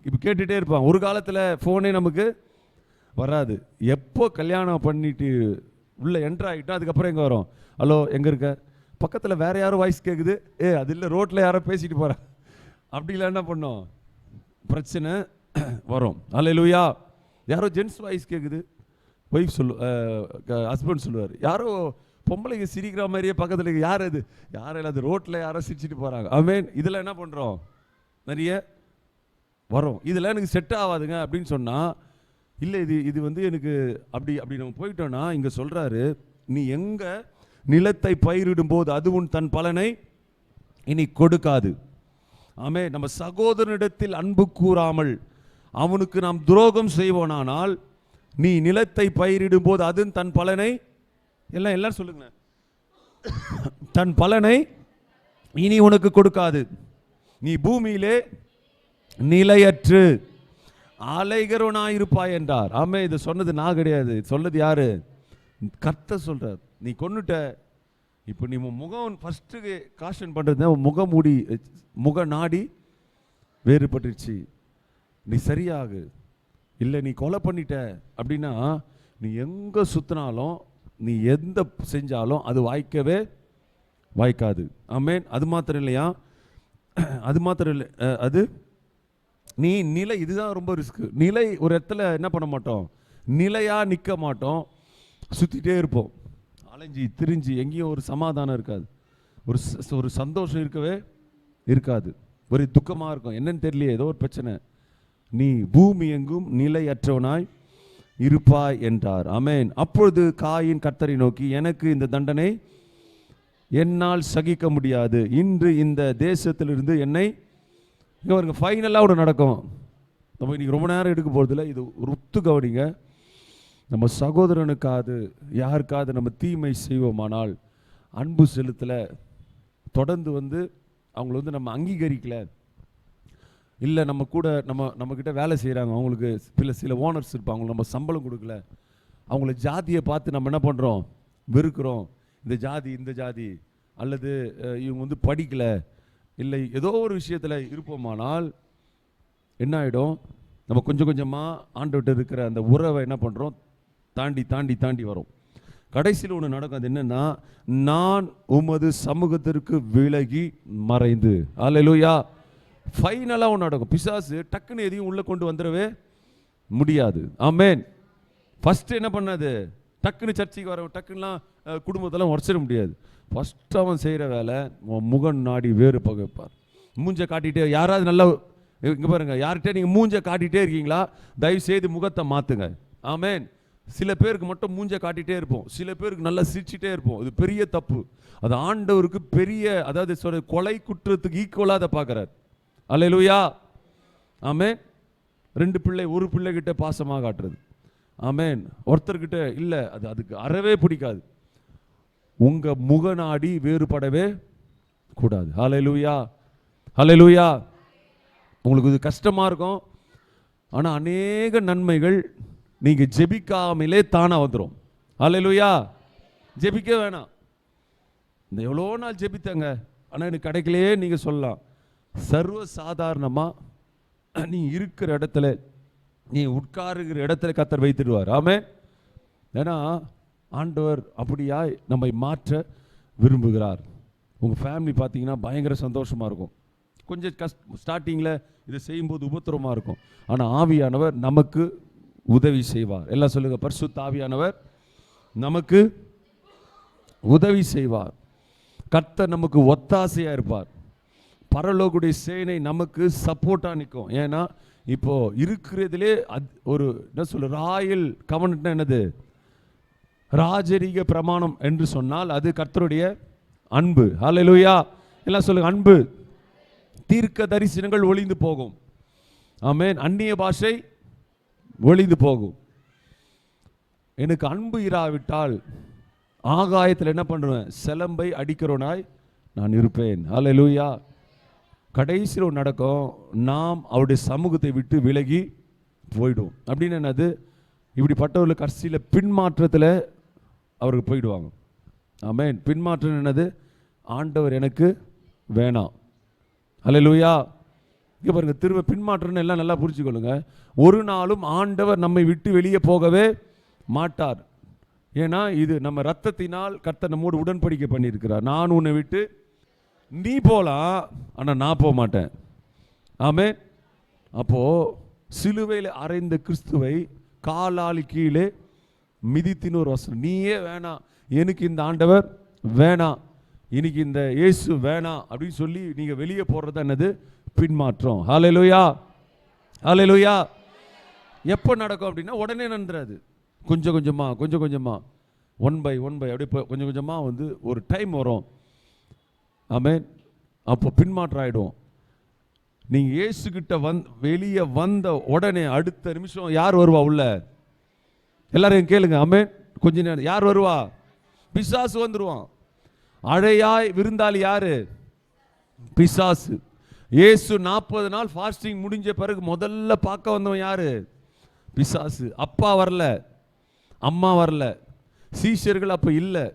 இப்போ கேட்டுகிட்டே இருப்பான். ஒரு காலத்தில் ஃபோனே நமக்கு வராது. எப்போ கல்யாணம் பண்ணிட்டு உள்ளே என்ட்ரு ஆகிட்டோம், அதுக்கப்புறம் எங்கே வரும்? ஹலோ எங்கே இருக்க? பக்கத்தில் வேறு யாரோ வாய்ஸ் கேட்குது, அது இல்லை ரோட்டில் யாரோ பேசிட்டு போகிறேன், அப்படிலாம் என்ன பண்ணோம்? பிரச்சனை வரும். ஹல்லேலூயா. யாரோ ஜென்ஸ் வாய்ஸ் கேட்குது, ஒய்ஃப் ஹஸ்பண்ட் சொல்லுவார், யாரோ பொம்பளைங்க சிரிக்கிற மாதிரியே பக்கத்தில், யார் அது? யாரும் அது ரோட்டில் யாரோ சிரிச்சிட்டு போகிறாங்க. ஆமென். இதில் என்ன பண்ணுறோம்? நிறைய வரும். இதெல்லாம் எனக்கு செட் ஆகாதுங்க அப்படின்னு சொன்னால், இல்லை இது எனக்கு அப்படி நம்ம போயிட்டோன்னா, இங்கே சொல்கிறாரு, நீ எங்கே நிலத்தை பயிரிடும் போது அதுவும் தன் பலனை இனி கொடுக்காது. ஆமே. நம்ம சகோதரனிடத்தில் அன்பு கூறாமல் அவனுக்கு நாம் துரோகம் செய்வோனானால், நீ நிலத்தை பயிரிடும் போது அதுவும் தன் பலனை, எல்லாரும் சொல்லுங்க, தன் பலனை இனி உனக்கு கொடுக்காது. நீ பூமியிலே நிலையற்று அலைகிறவனாயிருப்பாய் என்றார். ஆமே. இது சொன்னது நான் கிடையாது, சொன்னது யாரு? கர்த்தர் சொல்றார். நீ கொன்னுட்ட, இப்போ நீ முகம் ஃபர்ஸ்ட்டு காஷன் பண்ணுறது, முகமூடி முக நாடி வேறுபட்டுருச்சு, நீ சரியாகு. இல்லை நீ கொலை பண்ணிட்ட அப்படின்னா, நீ எங்கே சுற்றினாலும் நீ எந்த செஞ்சாலும் அது வாய்க்கவே வாய்க்காது. ஆமென். அது மாத்திரம் இல்லையா, அது மாத்திரம் இல்லை, அது நீ நிலை, இதுதான் ரொம்ப ரிஸ்க்கு. நிலை ஒரு இடத்துல என்ன பண்ண மாட்டோம், நிலையாக நிற்க மாட்டோம், சுற்றிட்டே இருப்போம், அலைஞ்சி திரிஞ்சு, எங்கேயும் ஒரு சமாதானம் இருக்காது, ஒரு சந்தோஷம் இருக்கவே இருக்காது, ஒரு துக்கமாக இருக்கும். என்னன்னு தெரியலையே, ஏதோ ஒரு பிரச்சனை. நீ பூமி எங்கும் நிலையற்றவனாய் இருப்பாய் என்றார். ஆமென். அப்பொழுது காயின் கர்த்தரை நோக்கி, எனக்கு இந்த தண்டனை என்னால் சகிக்க முடியாது, இன்று இந்த தேசத்திலிருந்து என்னை, இங்கே பாருங்க, ஃபைனலாக ஒன்று நடக்கும். நம்ம இன்னைக்கு ரொம்ப நேரம் எடுக்க போகிறதில்ல, இது ருத்து கவனிங்க. நம்ம சகோதரனுக்காவது யாருக்காவது நம்ம தீமை செய்வோமானால், அன்பு செலுத்தலை, தொடர்ந்து அவங்கள நம்ம அங்கீகரிக்கலை, இல்லை நம்ம கூட நம்மக்கிட்ட வேலை செய்கிறாங்க, அவங்களுக்கு சில ஓனர்ஸ் இருப்பாங்க, அவங்களுக்கு நம்ம சம்பளம் கொடுக்கல, அவங்கள ஜாதியை பார்த்து நம்ம என்ன பண்ணுறோம், வெறுக்கிறோம், இந்த ஜாதி இந்த ஜாதி, அல்லது இவங்க படிக்கலை, இல்லை ஏதோ ஒரு விஷயத்தில் இருப்போமானால் என்ன ஆகிடும், நம்ம கொஞ்சம் கொஞ்சமாக ஆண்டவர்கிட்ட இருக்கிற அந்த உறவை என்ன பண்ணுறோம், தாண்டி தாண்டி தாண்டி வரும். கடைசியில் ஒன்று நடக்கும். அது என்னன்னா, நான் உமது சமூகத்திற்கு விலகி மறைந்து. அல்லேலூயா. ஃபைனலாக ஒன்று நடக்கும். பிசாசு டக்குன்னு எதையும் உள்ளே கொண்டு வந்துடவே முடியாது. ஆமென். ஃபஸ்ட்டு என்ன பண்ணாது, டக்குன்னு சர்ச்சைக்கு வர, டக்குன்னெலாம் குடும்பத்தெல்லாம் உடச்சிட முடியாது. ஃபஸ்ட்டு அவன் செய்கிற வேலை, முகன் நாடி வேறு பகைப்பார். மூஞ்சை காட்டிகிட்டே, யாராவது நல்லா இங்கே பாருங்கள், யார்கிட்ட நீங்கள் மூஞ்சை காட்டிகிட்டே இருக்கீங்களா, தயவுசெய்து முகத்தை மாற்றுங்க. ஆமென். சில பேருக்கு மட்டும் மூஞ்சை காட்டிகிட்டே இருப்போம், சில பேருக்கு நல்லா சிரிச்சிட்டே இருப்போம். இது பெரிய தப்பு. அது ஆண்டவருக்கு பெரிய, அதாவது கொலை குற்றத்துக்கு ஈக்குவலாக அதை பார்க்குறார். அல்லேலூயா. ஆமென். 2 பிள்ளை, ஒரு பிள்ளைகிட்ட பாசமாக காட்டுறது. ஆமென். ஒருத்தர்கிட்ட இல்லை, அதுக்கு அறவே பிடிக்காது. உங்கள் முகநாடி வேறுபடவே கூடாது. அல்லேலூயா. அல்லேலூயா. உங்களுக்கு இது கஷ்டமாக இருக்கும், ஆனால் அநேக நன்மைகள் நீங்கள் ஜெபிக்காமலே தானாக வந்துடும். அல்லேலூயா. ஜெபிக்க வேணாம். இந்த எவ்வளோ நாள் ஜெபித்தங்க, ஆனால் எனக்கு கிடைக்கலையே நீங்கள் சொல்லலாம். சர்வ சாதாரணமாக நீ இருக்கிற இடத்துல, நீ உட்காருகிற இடத்துல கர்த்தர் வைத்துடுவார். ஆமென். ஏன்னா ஆண்டவர் அப்படியா நம்மை மாற்ற விரும்புகிறார். உங்கள் ஃபேமிலி பார்த்தீங்கன்னா பயங்கர சந்தோஷமாக இருக்கும். கொஞ்சம் ஸ்டார்டிங்கில் இதை செய்யும்போது உபத்திரமாக இருக்கும், ஆனால் ஆவியானவர் நமக்கு உதவி செய்வார். எல்லாம் சொல்லுங்க, பரிசுத்த ஆவியானவர் நமக்கு உதவி செய்வார். கர்த்தர் நமக்கு ஒத்தாசையாக இருப்பார். பரலோகுடைய சேனை நமக்கு சப்போர்ட்டாக நிற்கும். ஏன்னா இப்போ இருக்கிறதுலே ஒரு என்ன சொல்ல, ராயல் கவர்னன்ட்னா என்னது, ராஜரீக பிரமாணம் என்று சொன்னால் அது கர்த்தருடைய அன்பு. ஹல்லேலூயா. எல்லாம் சொல்லுங்க, அன்பு. தீர்க்க தரிசனங்கள் ஒளிந்து போகும். ஆமென். அந்நிய பாஷை ஒளிந்து போகும். எனக்கு அன்பு இராவிட்டால் ஆகாயத்தில் என்ன பண்ணுவேன், சிலம்பை அடிக்கிறவனாய் நான் இருப்பேன். ஹல்லேலூயா. கடைசியில் நடக்கும், நாம் அவருடைய சமூகத்தை விட்டு விலகி போயிடும். அப்படின்னு என்னது, இப்படிப்பட்டவர்கள் கடைசியில் பின்மாற்றத்தில் அவருக்கு போயிடுவாங்க. ஆமென். பின்மாற்றம் என்னது, ஆண்டவர் எனக்கு வேணாம். அல்லேலூயா. இங்கே பாருங்க, திரும்ப பின்மாற்றம்னு எல்லாம் நல்லா புரிஞ்சுக்கொள்ளுங்க. ஒரு நாளும் ஆண்டவர் நம்மை விட்டு வெளியே போகவே மாட்டார். ஏன்னா இது நம்ம ரத்தத்தினால் கர்த்தர் நம்மோடு உடன்படிக்கை பண்ணியிருக்கிறார். நான் உன்னை விட்டு நீ போகலாம், ஆனால் நான் போக மாட்டேன். ஆமென். அப்போது சிலுவையில் அறைந்த கிறிஸ்துவை காலாளி கீழே மிதித்தின்னு ஒரு வசனம். நீயே வேணாம், எனக்கு இந்த ஆண்டவர் வேணாம், இன்னைக்கு இந்த இயேசு வேணாம் அப்படின்னு சொல்லி நீங்கள் வெளியே போடுறது என்னது, பின்மாற்றம். ஹல்லேலூயா. ஹல்லேலூயா. எப்போ நடக்கும் அப்படின்னா, உடனே நடந்துறாது. கொஞ்சம் கொஞ்சமாக கொஞ்சம் கொஞ்சமாக, ஒன் பை அப்படியே கொஞ்சம் கொஞ்சமாக ஒரு டைம் வரும். ஆமென். அப்போ பின்மாற்றம் ஆகிடும். நீங்கள் இயேசுகிட்ட வெளியே வந்த உடனே அடுத்த நிமிஷம் யார் வருவா உள்ள? எல்லாரும் கேளுங்க. ஆமென். கொஞ்ச நேரம் யார் வருவா? பிசாசு வந்துருவான். அழையாய் விருந்தாளி யாரு? பிசாசு. இயேசு 40 நாள் ஃபாஸ்டிங் முடிஞ்ச பிறகு முதல்ல பார்க்க வந்தவன் யாரு? பிசாசு. அப்பா வரல, அம்மா வரல, சீஷர்கள் அப்போ இல்லை,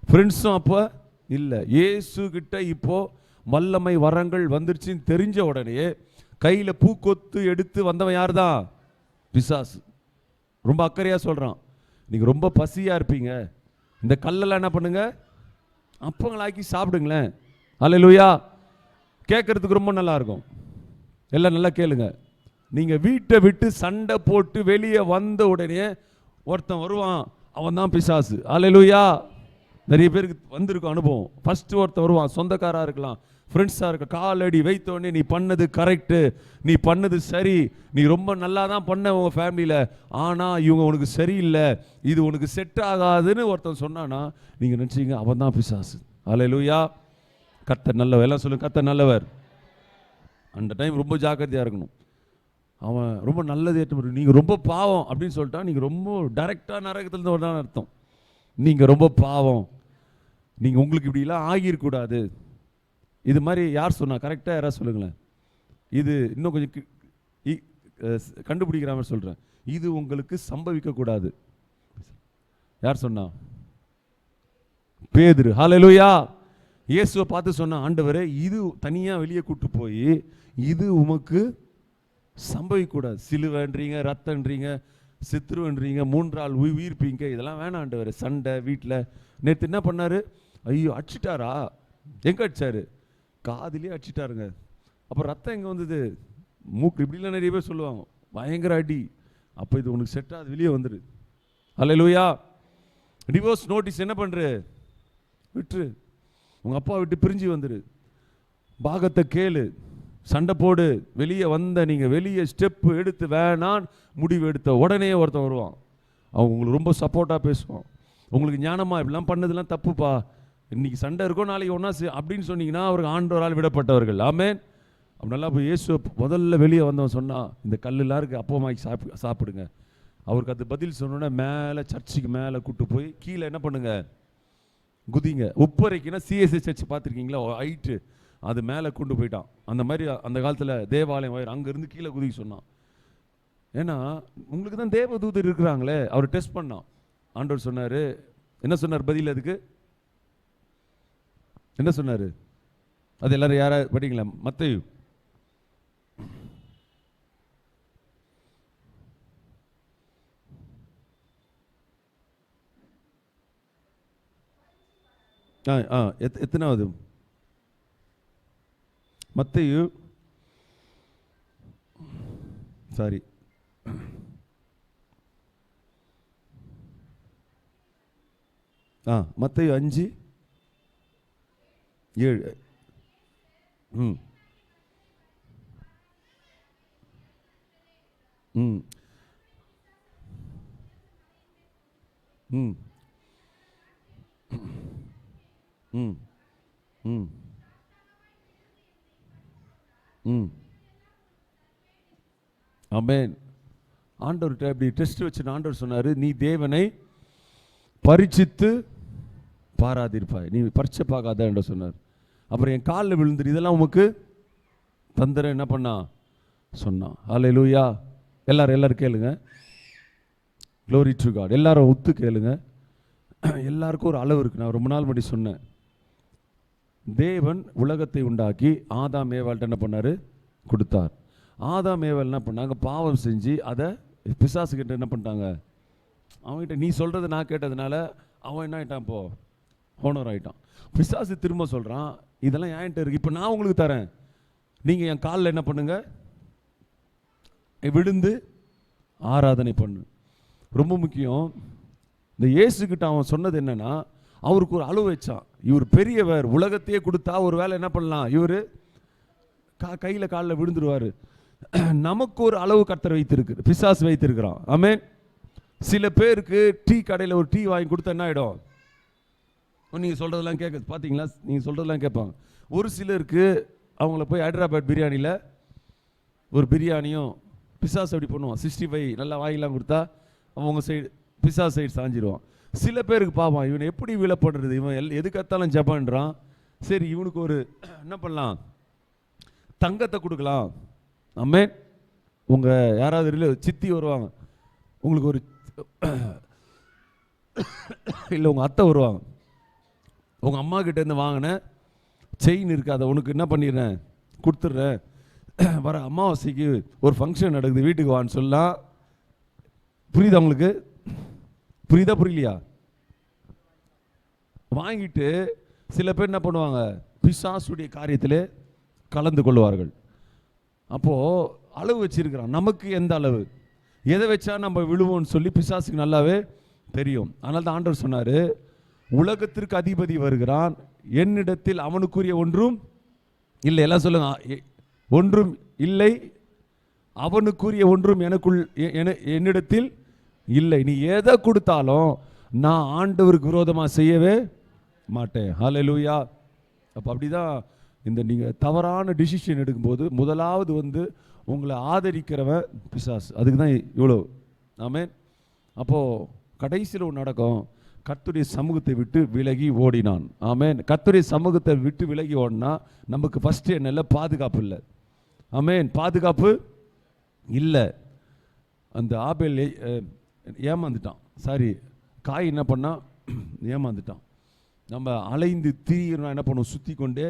ஃப்ரெண்ட்ஸும் அப்போ இல்லை. இயேசு கிட்ட இப்போ வல்லமை வரங்கள் வந்துருச்சுன்னு தெரிஞ்ச உடனே கையில் பூக்கொத்து எடுத்து வந்தவன் யார் தான்? பிசாசு. ரொம்ப அக்கறையாக சொல்கிறான். நீங்கள் ரொம்ப பசியாக இருப்பீங்க, இந்த கல்லெல்லாம் என்ன பண்ணுங்க, அப்பங்களாக்கி சாப்பிடுங்களேன். அல்லேலூயா. கேட்கறதுக்கு ரொம்ப நல்லா இருக்கும். எல்லாம் நல்லா கேளுங்க. நீங்க வீட்டை விட்டு சண்டை போட்டு வெளியே வந்த உடனே ஒருத்தன் வருவான், அவன் தான் பிசாசு. அல்லேலூயா. நிறைய பேருக்கு வந்திருக்கும் அனுபவம். ஃபர்ஸ்ட் ஒருத்தன் வருவான், சொந்தக்காரா இருக்கலாம், ஃப்ரெண்ட்ஸாக இருக்க, காலடி வைத்தோடனே நீ பண்ணது கரெக்டு, நீ பண்ணது சரி, நீ ரொம்ப நல்லா தான் பண்ண உங்கள் ஃபேமிலியில், ஆனால் இவங்க உனக்கு சரியில்லை, இது உனக்கு செட் ஆகாதுன்னு ஒருத்தன் சொன்னான்னா நீங்கள் நினச்சிங்க அவன் தான் பிசாசு. அல்லேலூயா. கர்த்தர் நல்லவர். எல்லாம் சொல்லுங்க, கர்த்தர் நல்லவர். அந்த டைம் ரொம்ப ஜாக்கிரதையாக இருக்கணும். அவன் ரொம்ப நல்லது ஏற்ற, நீங்கள் ரொம்ப பாவம் அப்படின்னு சொல்லிட்டா நீங்கள் ரொம்ப டைரெக்டாக நரகத்துலேருந்து வரதான் அர்த்தம். நீங்கள் ரொம்ப பாவம், நீங்கள் உங்களுக்கு இப்படிலாம் ஆகியிருக்கூடாது. இது மாதிரி யார் சொன்னா? கரெக்டாக யாராவது சொல்லுங்களேன். இது இன்னும் கொஞ்சம் கண்டுபிடிக்கிற மாதிரி சொல்கிறேன். இது உங்களுக்கு சம்பவிக்கக்கூடாது. யார் சொன்னா? பேதுரு. ஹல்லேலூயா. இயேசுவை பார்த்து சொன்ன, ஆண்டவரே இது தனியாக வெளியே கூட்டு போய் இது உமக்கு சம்பவிக்கக்கூடாது. சிலுவைன்றீங்க, ரத்தன்றீங்க, சித்துருவன்றீங்க, 3 நாள் உயிர்ப்பீங்க, இதெல்லாம் வேணாம் ஆண்டவரே. சண்டை வீட்டில். நேற்று என்ன பண்ணாரு? ஐயோ அடிச்சிட்டாரா? எங்கே அடிச்சாரு? காதிலே அடிச்சிட்டாருங்க. அப்போ ரத்தம் எங்கே வந்தது? மூக்கு. இப்படிலாம் நிறைய பேர் சொல்லுவாங்க, பயங்கர அடி. அப்போ இது உனக்கு செட் ஆகுது, வெளியே வந்துடு. அல்லேலூயா. டிவோர்ஸ் நோட்டீஸ் என்ன பண்ணுற? விட்டுரு. உங்கள் அப்பா விட்டு பிரிஞ்சு வந்துடு. பாகத்தை கேளு, சண்டை போடு. வெளியே வந்த நீங்கள் வெளியே ஸ்டெப்பு எடுத்து வேணான் முடிவு எடுத்த உடனே ஒருத்தன் வருவான், அவன் உங்களுக்கு ரொம்ப சப்போர்ட்டாக பேசுவான். உங்களுக்கு ஞானமா இப்படிலாம் பண்ணதெல்லாம் தப்புப்பா, இன்னைக்கு சண்டை இருக்கோ நாளைக்கு ஒன்றா அப்படின்னு சொன்னீங்கன்னா அவருக்கு ஆண்டவரால் விடப்பட்டவர்கள். ஆமென். அப்படி நல்லா போய் இயேசு முதல்ல வெளியே வந்தவன் சொன்னான், இந்த கல்லுலாம் இருக்குது அப்பமாக்கி சாப்பிடுங்க. அவருக்கு அது பதில் சொன்னோன்னே மேலே சர்ச்சுக்கு மேலே கூப்பிட்டு போய் கீழே என்ன பண்ணுங்க, குதிங்க. உப்பரைக்குன்னா சிஎஸ்ஐ சர்ச் பார்த்துருக்கீங்களா, ஹைட்டு, அது மேலே கொண்டு போயிட்டான். அந்த மாதிரி அந்த காலத்தில் தேவாலயம் வயிறு அங்கேருந்து கீழே குதிக்க சொன்னான். ஏன்னா உங்களுக்கு தான் தேவதூதர் இருக்கிறாங்களே. அவர் டெஸ்ட் பண்ணான். ஆண்டவர் சொன்னார், என்ன சொன்னார் பதில்? அதுக்கு என்ன சொன்னார்? அது எல்லாரும் யாரா படிங்களா? மத்தேயு எத்தனாவது? மத்தேயு, சாரி, மத்தேயு 5:7. ம் ம் ம் ம் ம் ம் ஆமென். ஆண்டவர்கிட்ட அப்படி டெஸ்ட் வச்சு ஆண்டவர் சொன்னார், நீ தேவனை பரீட்சித்து பாராதிருப்பாய், நீ பரீட்சை பார்க்காத என்று சொன்னார். அப்புறம் என் காலில் விழுந்துரு, இதெல்லாம் உமக்கு தந்திரம் என்ன பண்ணா சொன்னான். ஹல்லேலூயா. எல்லாரும் கேளுங்க. Glory to God. எல்லாரும் ஒத்து கேளுங்க. எல்லாருக்கும் ஒரு அளவு இருக்கு. நான் ரொம்ப நாள் முன்னாடி சொன்னேன், தேவன் உலகத்தை உண்டாக்கி ஆதாம் ஏவாள்கிட்ட என்ன பண்ணார்? கொடுத்தார். ஆதாம் ஏவாள் என்ன பண்ணாங்க? பாவம் செஞ்சு அதை பிசாசுக்கிட்ட என்ன பண்ணிட்டாங்க? அவன்கிட்ட நீ சொல்கிறத நான் கேட்டதுனால அவன் என்ன ஆகிட்டான்? இப்போ ஹோனர் ஆகிட்டான். பிசாசு திரும்ப சொல்கிறான், இதெல்லாம் ஏன்ட்ட இருக்கு, இப்போ நான் உங்களுக்கு தரேன், நீங்கள் என் காலில் என்ன பண்ணுங்க? விழுந்து ஆராதனை பண்ணு. ரொம்ப முக்கியம். இந்த இயேசுக்கிட்ட அவன் சொன்னது என்னன்னா, அவருக்கு ஒரு அளவு வச்சான். இவர் பெரியவர், உலகத்தையே கொடுத்தா ஒரு வேலை என்ன பண்ணலாம், இவர் கையில் காலில் விழுந்துருவார். நமக்கு ஒரு அளவு கர்த்தர் வைத்திருக்கு, பிசாசு வைத்திருக்கிறான். ஆமென். சில பேருக்கு டீ கடையில் ஒரு டீ வாங்கி கொடுத்தா என்ன ஆகிடும்? நீங்கள் சொல்கிறதெல்லாம் கேட்க பார்த்தீங்களா? நீங்கள் சொல்கிறதெல்லாம் கேட்பாங்க. ஒரு சிலருக்கு அவங்கள போய் ஹைதராபாத் பிரியாணியில் ஒரு பிரியாணியும் பிசாசு அப்படி பண்ணுவான், 65 நல்லா வாங்கிலாம் கொடுத்தா அவங்க சைடு பிசாசு சைடு சாஞ்சிடுவான். சில பேருக்கு பாவான், இவனை எப்படி விழப்படுறது, இவன் எதுக்கத்தாலும் ஜப்பான்றான், சரி இவனுக்கு ஒரு என்ன பண்ணலாம், தங்கத்தை கொடுக்கலாம். ஆமென். உங்கள் யாராவது சித்தி வருவாங்க, உங்களுக்கு ஒரு இல்லை உங்கள் அத்தை வருவாங்க, உங்கள் அம்மா கிட்டேருந்து வாங்கின செயின் இருக்குது, அதை உனக்கு என்ன பண்ணிடுறேன், கொடுத்துட்றேன், வர அமாவாசைக்கு ஒரு ஃபங்க்ஷன் நடக்குது வீட்டுக்கு வான்னு சொல்லலாம். புரியுதா உங்களுக்கு? புரியுதா புரியலையா? வாங்கிட்டு சில பேர் என்ன பண்ணுவாங்க, பிசாசுடைய காரியத்திலே கலந்து கொள்வார்கள். அப்போது அளவு வச்சிருக்கிறான். நமக்கு எந்த அளவு, எதை வச்சா நம்ம விழுவோம்னு சொல்லி பிசாசுக்கு நல்லாவே தெரியும். அதனால தான் ஆண்டவர் சொன்னார், உலகத்திற்கு அதிபதி வருகிறான், என்னிடத்தில் அவனுக்குரிய ஒன்றும் இல்லை. எல்லாம் சொல்லுங்க, ஒன்றும் இல்லை, அவனுக்குரிய ஒன்றும் எனக்குள் என்னிடத்தில் இல்லை. நீ எதை கொடுத்தாலும் நான் ஆண்டவருக்கு விரோதமாக செய்யவே மாட்டேன். ஹல்லேலூயா. அப்போ அப்படிதான் இந்த நீங்கள் தவறான டிசிஷன் எடுக்கும்போது முதலாவது உங்களை ஆதரிக்கிறவன் பிசாசு. அதுக்கு தான் இவ்வளோ. ஆமென். அப்போது கடைசியில் ஒன்று நடக்கும், கர்த்தருடைய சமூகத்தை விட்டு விலகி ஓடினான். ஆமென். கர்த்தருடைய சமூகத்தை விட்டு விலகி ஓடினா நமக்கு ஃபஸ்ட்டு என்ன, பாதுகாப்பு இல்லை. ஆமென். பாதுகாப்பு இல்லை. அந்த ஆபேல் ஏமாந்துட்டான். சாரி, காய் என்ன பண்ணால் ஏமாந்துட்டான். நம்ம அலைந்து திரியிறோம், என்ன பண்ணுவோம், சுற்றி கொண்டே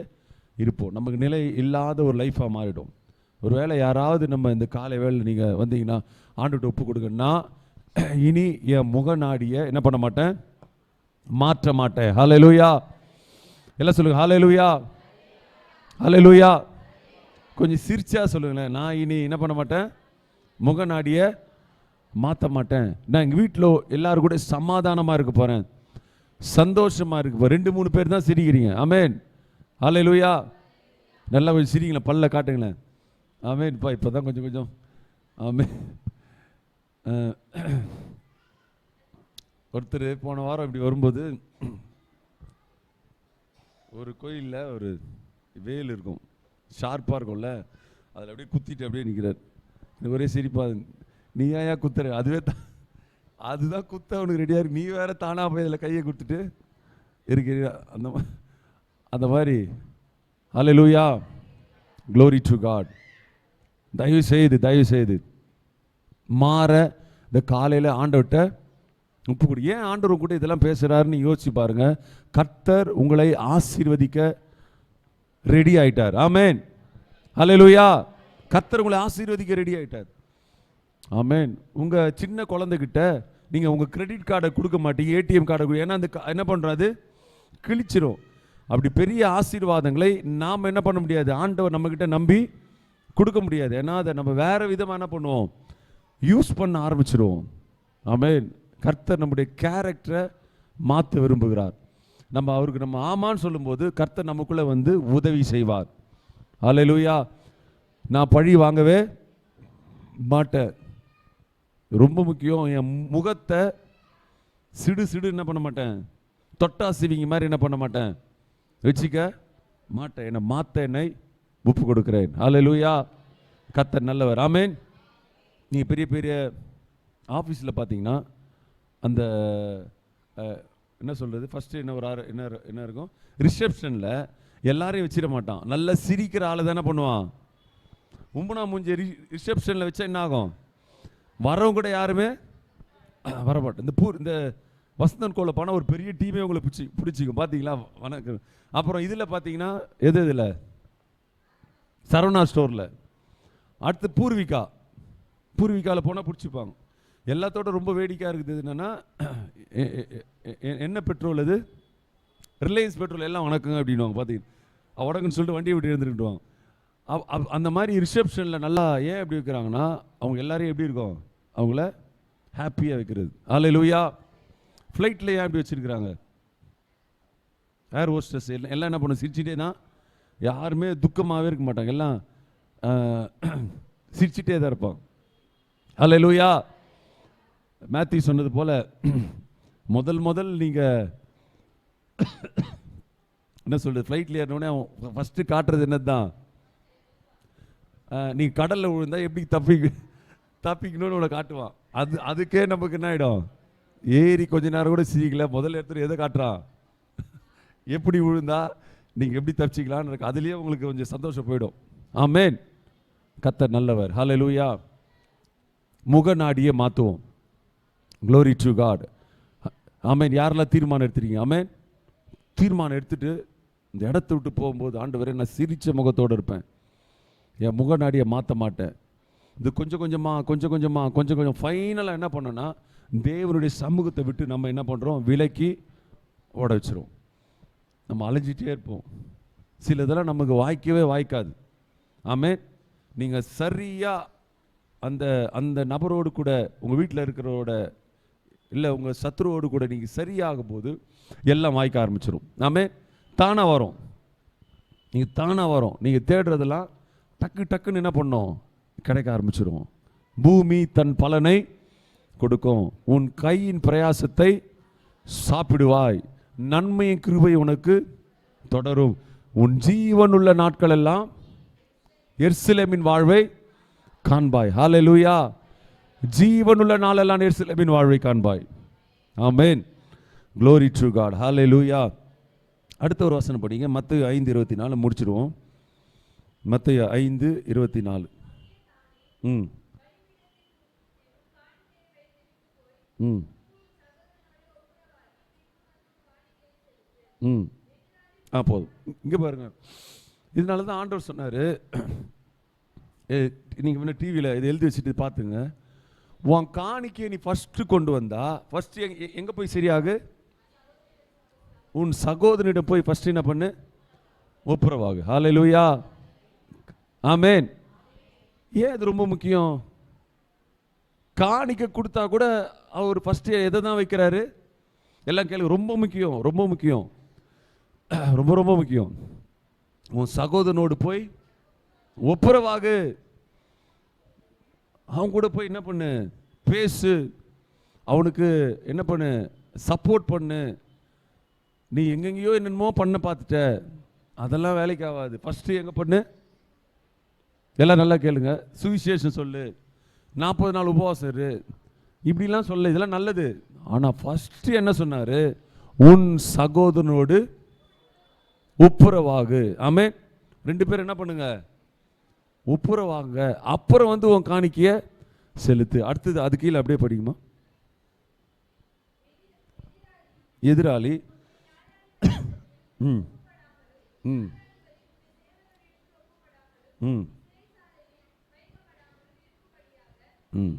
இருப்போம். நமக்கு நிலை இல்லாத ஒரு லைஃபாக மாறிடும். ஒரு வேளை யாராவது நம்ம இந்த காலை வேளை நீங்கள் வந்தீங்கன்னா ஆண்டுகிட்ட ஒப்பு கொடுங்கன்னா, இனி என் முகநாடியை என்ன பண்ண மாட்டேன், மாற்ற மாட்டேன். ஹல்லேலூயா. எல்லாம் சொல்லுங்க, ஹல்லேலூயா, ஹல்லேலூயா. கொஞ்சம் சிரிச்சா சொல்லுங்களேன், நான் இனி என்ன பண்ண மாட்டேன், முகநாடியை மாற்ற மாட்டேன். நான் எங்கள் வீட்டில் எல்லாரும் கூட சமாதானமாக இருக்க போகிறேன், சந்தோஷமாக இருக்க போகிறேன். 2-3 பேர் தான் சிரிக்கிறீங்க. ஆமென். ஹல்லேலூயா. நல்லா கொஞ்சம் சிரிங்களேன், பல்ல காட்டுங்களேன். ஆமென்ப்பா. இப்போ தான் கொஞ்சம் கொஞ்சம். ஆமென். ஒருத்தர் போன வாரம் இப்படி வரும்போது ஒரு கோயிலில் ஒரு வேல் இருக்கும், ஷார்ப்பாக இருக்கும்ல, அதில் அப்படியே குத்திட்டு அப்படியே நிற்கிறார். எனக்கு ஒரே சிரிப்பா, நீ ஏன் குத்துற, அதுதான் குத்த அவனுக்கு ரெடியாக இருக்கு, நீ வேற தானா போய் அதில் கையை கொடுத்துட்டு இருக்கிற அந்த மாதிரி. ஹல்லேலூயா, க்ளோரி டு காட். தயவு செய்து மாற இந்த காலையில் ஆண்டவர்கிட்ட உப்பு கொடு. ஏன் ஆண்டவர் கூட இதெல்லாம் பேசுகிறாருன்னு யோசிச்சு பாருங்க. கர்த்தர் உங்களை ஆசீர்வதிக்க ரெடி ஆயிட்டார். ஆமென். ஹல்லேலூயா. கர்த்தர் உங்களை ஆசீர்வதிக்க ரெடி ஆயிட்டார். ஆமென். உங்கள் சின்ன குழந்தைகிட்ட நீங்கள் உங்கள் கிரெடிட் கார்டை கொடுக்க மாட்டீங்க, ஏடிஎம் கார்டை கொடுக்க, ஏன்னா அந்த என்ன பண்ணுறாது, கிழிச்சிரும். அப்படி பெரிய ஆசீர்வாதங்களை நாம் என்ன பண்ண முடியாது, ஆண்டவர் நம்மக்கிட்ட நம்பி கொடுக்க முடியாது. ஏன்னா அதை நம்ம வேறு விதமாக என்ன பண்ணுவோம், யூஸ் பண்ண ஆரம்பிச்சிடுவோம். ஆமென். கர்த்தர் நம்முடைய கேரக்டரை மாற்ற விரும்புகிறார். அவருக்கு நம்ம ஆமான்னு சொல்லும்போது கர்த்தர் நமக்குள்ளே உதவி செய்வார். ஹல்லேலூயா. நான் பழி வாங்கவே மாட்டேன். ரொம்ப முக்கியம், என் முகத்தை சிடு என்ன பண்ண மாட்டேன், தொட்டா சிவிங்க மாதிரி என்ன பண்ண மாட்டேன், வச்சுக்க மாட்டேன். என்னை மாற்ற என்னை ஒப்பு கொடுக்கிறேன். ஹல்லேலூயா. கர்த்தர் நல்லவர். ஆமென். நீங்கள் பெரிய பெரிய ஆஃபீஸில் பார்த்தீங்கன்னா அந்த என்ன சொல்கிறது, ஃபஸ்ட்டு என்ன இருக்கும், ரிசப்ஷனில் எல்லாரையும் வச்சிட மாட்டான், நல்லா சிரிக்கிற ஆளை தானே பண்ணுவான். உம்புனா மூஞ்சி ரிசப்ஷனில் வச்சா என்ன ஆகும், வரவங்க கூட யாருமே வரமாட்டேன். இந்த வசந்தன் கோல போனால் ஒரு பெரிய டீமே உங்களை பிடிச்சிக்கும். பார்த்தீங்களா, வணக்கம். அப்புறம் இதில் பார்த்தீங்கன்னா இதில் சரவணா ஸ்டோரில், அடுத்து பூர்விகாவில் போனால் பிடிச்சிப்பாங்க. எல்லாத்தோட ரொம்ப வேடிக்கையாக இருக்குது என்னென்னா, என்ன பெட்ரோல் அது, ரிலையன்ஸ் பெட்ரோல், எல்லாம் வணக்கங்க அப்படின்வாங்க. பார்த்தீங்கன்னா வணக்கம்னு சொல்லிட்டு வண்டியை விட்டு இருந்துக்கிட்டுவாங்க. அந்த மாதிரி ரிசப்ஷனில் நல்லா ஏன் எப்படி வைக்கிறாங்கன்னா, அவங்க எல்லாரையும் எப்படி இருக்கும், அவங்கள ஹாப்பியாக வைக்கிறது. ஹல்லேலூயா. ஃப்ளைட்டில் ஏன் எப்படி வச்சுருக்கிறாங்க, ஏர் ஹோஸ்டஸ் எல்லாம் என்ன பண்ணும், சிரிச்சிட்டே தான், யாருமே துக்கமாகவே இருக்க மாட்டாங்க, எல்லாம் சிரிச்சிட்டே தான் இருப்பாங்க. ஹல்லேலூயா. மேத்யூ சொன்னது போல் முதல் நீங்கள் என்ன சொல்கிறது, ஃப்ளைட்டில் ஏறினோடனே அவன் ஃபஸ்ட்டு காட்டுறது என்னது தான், நீ கடலில் விழுந்தால் எப்படி தப்பிக்கணும்னு உன்னை காட்டுவான். அதுக்கே நமக்கு என்ன ஆகிடும், ஏறி கொஞ்ச நேரம் கூட சிரிக்கல, முதல்ல எடுத்துகிட்டு எதை காட்டுறான், எப்படி விழுந்தா நீங்கள் எப்படி தப்பிச்சிக்கலான்னு இருக்கு. அதுலேயே உங்களுக்கு கொஞ்சம் சந்தோஷம் போயிடும். ஆமென். கர்த்தர் நல்லவர். ஹல்லேலூயா. முகநாடியை மாற்றுவோம். Glory to God. ஆமென். யாரெல்லாம் தீர்மானம் எடுத்துறீங்க, ஆமென், தீர்மானம் எடுத்துட்டு இந்த இடத்த விட்டு போகும்போது, ஆண்டவரே நான் சிரித்த முகத்தோடு இருப்பேன், என் முகநாடியை மாற்ற மாட்டேன். இது கொஞ்சம் கொஞ்சம் ஃபைனலாக என்ன பண்ணோன்னா, தேவனுடைய சமூகத்தை விட்டு நம்ம என்ன பண்ணுறோம், விலக்கி ஓட வச்சிரும். நம்ம அலைஞ்சிட்டே இருப்போம். சில இதெல்லாம் நமக்கு வாய்க்கவே வாய்க்காது. ஆமென். நீங்கள் சரியாக அந்த அந்த நபரோடு கூட, உங்கள் வீட்டில் இருக்கிறோட இல்லை உங்கள் சத்துருவோடு கூட நீங்கள் சரியாகும் போது எல்லாம் வாய்க்க ஆரம்பிச்சிடும். ஆமென். தானாக வரும். நீங்கள் தானாக வரும். நீங்கள் தேடுறதெல்லாம் டக்கு டக்குன்னு என்ன பண்ணோம், கிடைக்க ஆரம்பிச்சிடும். பூமி தன் பலனை கொடுக்கும். உன் கையின் பிரயாசத்தை சாப்பிடுவாய். நன்மையின் கிருபை உனக்கு தொடரும். உன் ஜீவனுள்ள நாட்கள் எல்லாம் எருசலேமின் வாழ்வை காண்பாய். ஹல்லேலூயா. ஜீவனுள்ள நாளெல்லாம் எருசலேமின் வாழ்வை காண்பாய். ஆமென். glory to God. ஹல்லேலூயா. அடுத்த ஒரு வசனம் படிங்க. மத்தேயு 5:24 முடிச்சிடுவோம். மத்தேயு 5:24. ம் ம் ம் போதும். இங்கே பாருங்க, இதனால தான் ஆண்டவர் சொன்னார், நீங்கள் முன்ன டிவியில் இதை எழுதி வச்சுட்டு பார்த்துங்க. உன் காணிக்கையை நீ ஃபஸ்ட்டு கொண்டு வந்தா, ஃபஸ்ட்டு எங்கே போய் சரியாகு, உன் சகோதரனிடம் போய் ஃபஸ்ட்டு என்ன பண்ணு, ஒப்புரவாகு. ஹல்லேலூயா. ஆமென். ஏன் அது ரொம்ப முக்கியம்? காணிக்கை கொடுத்தா கூட அவர் ஃபஸ்ட்டு எதை தான் வைக்கிறாரு? எல்லாம் கேள்வி. ரொம்ப முக்கியம், ரொம்ப முக்கியம், ரொம்ப ரொம்ப முக்கியம். உன் சகோதரனோடு போய் ஒப்புரவாகு. அவன் கூட போய் என்ன பண்ணு, பேசு. அவனுக்கு என்ன பண்ணு, சப்போர்ட் பண்ணு. நீ எங்கெங்கேயோ என்னென்னமோ பண்ண பார்த்துட்ட, அதெல்லாம் வேலைக்கு ஆகாது. ஃபஸ்ட்டு எங்கே பண்ணு, எல்லாம் நல்லா கேளுங்க. சுவிசேஷம் சொல்லு, 40 நாள் உபவாசம் இரு, இப்படிலாம் சொல்ல, இதெல்லாம் நல்லது. ஆனால் ஃபஸ்ட்டு என்ன சொன்னார்? உன் சகோதரனோடு ஒப்புரவாகு. ஆமென். 2 பேர் என்ன பண்ணுங்க, ஒப்புரவாங்க. அப்புறம் வந்து உன் காணிக்கைய செலுத்து. அடுத்தது அது கீழே அப்படியே படிக்குமா? எதிராளி ம் ம் ம் ம்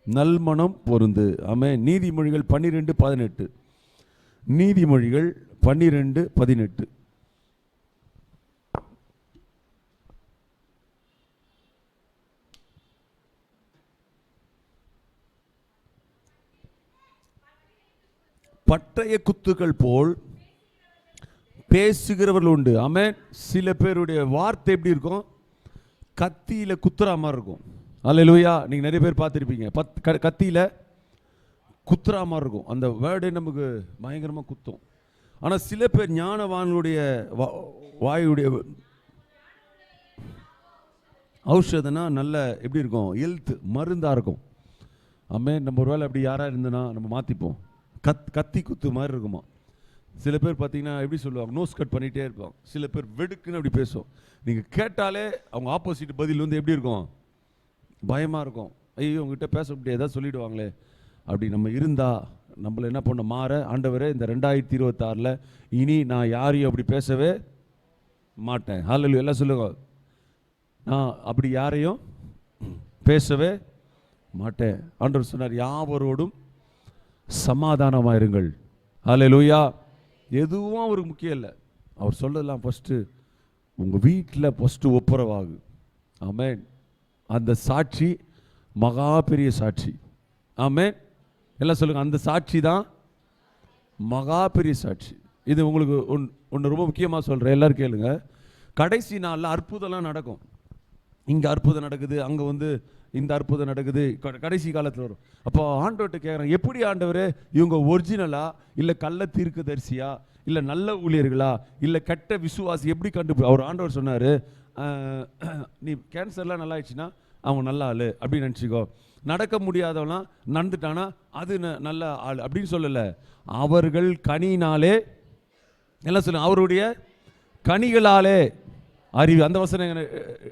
நல்மனம் பொருந்து. ஆமென். நீதிமொழிகள் 12:18. நீதிமொழிகள் 12:18. பட்டய குத்துக்கள் போல் பேசுகிறவர்கள் உண்டு. ஆமென். சில பேருடைய வார்த்தை எப்படி இருக்கும், கத்தியில குத்துற மாதிரி இருக்கும். அல்லேலூயா. நீங்கள் நிறைய பேர் பார்த்துருப்பீங்க, கத்தியில் குத்துற மாதிரி இருக்கும். அந்த வேர்டே நமக்கு பயங்கரமாக குத்தும். ஆனால் சில பேர் ஞானவான்களுடைய வாயுடைய ஔஷதனா நல்ல எப்படி இருக்கும், ஹெல்த் மருந்தாக இருக்கும். ஆமென். நம்ம ஒரு வேளை அப்படி யாராக இருந்தனா நம்ம மாற்றிப்போம். கத்தி குத்து மாதிரி இருக்குமா. சில பேர் பார்த்தீங்கன்னா எப்படி சொல்லுவாங்க, நோஸ் கட் பண்ணிகிட்டே இருப்பாங்க. சில பேர் வெடுக்குன்னு அப்படி பேசுவோம். நீங்கள் கேட்டாலே அவங்க ஆப்போசிட் பதில் வந்து எப்படி இருக்கும், பயமாக இருக்கும். ஐயோ உங்ககிட்ட பேச முடியாது, ஏதாவது சொல்லிவிடுவாங்களே. அப்படி நம்ம இருந்தால் நம்மளை என்ன பண்ண மாற, ஆண்டவரே இந்த 2026 இனி நான் யாரையும் அப்படி பேசவே மாட்டேன். ஹல்லேலூயா. எல்லாம் சொல்லுங்க, நான் அப்படி யாரையும் பேசவே மாட்டேன். ஆண்டவர் சொன்னார், யாவரோடும் சமாதானமாயிருங்கள். ஹல்லேலூயா. எதுவும் அவருக்கு முக்கியம் இல்லை. அவர் சொல்லலாம், ஃபஸ்ட்டு உங்கள் வீட்டில் ஃபஸ்ட்டு ஒப்புரவாகு. ஆமென். அந்த சாட்சி மகா பெரிய சாட்சி. ஆமென். எல்லாம் சொல்லுங்கள், அந்த சாட்சி தான் மகா பெரிய சாட்சி. இது உங்களுக்கு ஒன்று ரொம்ப முக்கியமாக சொல்கிறேன், எல்லோரும் கேளுங்க. கடைசி நாளில் அற்புதம்லாம் நடக்கும். இங்கே அற்புதம் நடக்குது, அங்கே வந்து இந்த அற்புதம் நடக்குது, கடைசி காலத்தில் வரும். அப்போ ஆண்டவர்கிட்ட கேட்குறாங்க, எப்படி ஆண்டவர் இவங்க ஒரிஜினலா இல்லை கள்ள தீர்க்கதரிசியா இல்லை நல்ல ஊழியர்களா இல்லை கெட்ட விசுவாசி, எப்படி அவர் ஆண்டவர் சொன்னார், நீ கேன்சர்லாம் நல்லா ஆயிடுச்சுன்னா அவங்க நல்ல ஆள் அப்படின்னு நினச்சிக்கோ. நடக்க முடியாதவனா நடந்துட்டானா அது நல்ல ஆள் அப்படின்னு சொல்லலை. அவர்கள் கனியினாலே எல்லாம் சொல்லுங்க, அவருடைய கனிகளாலே அறிவு. அந்த வசனம்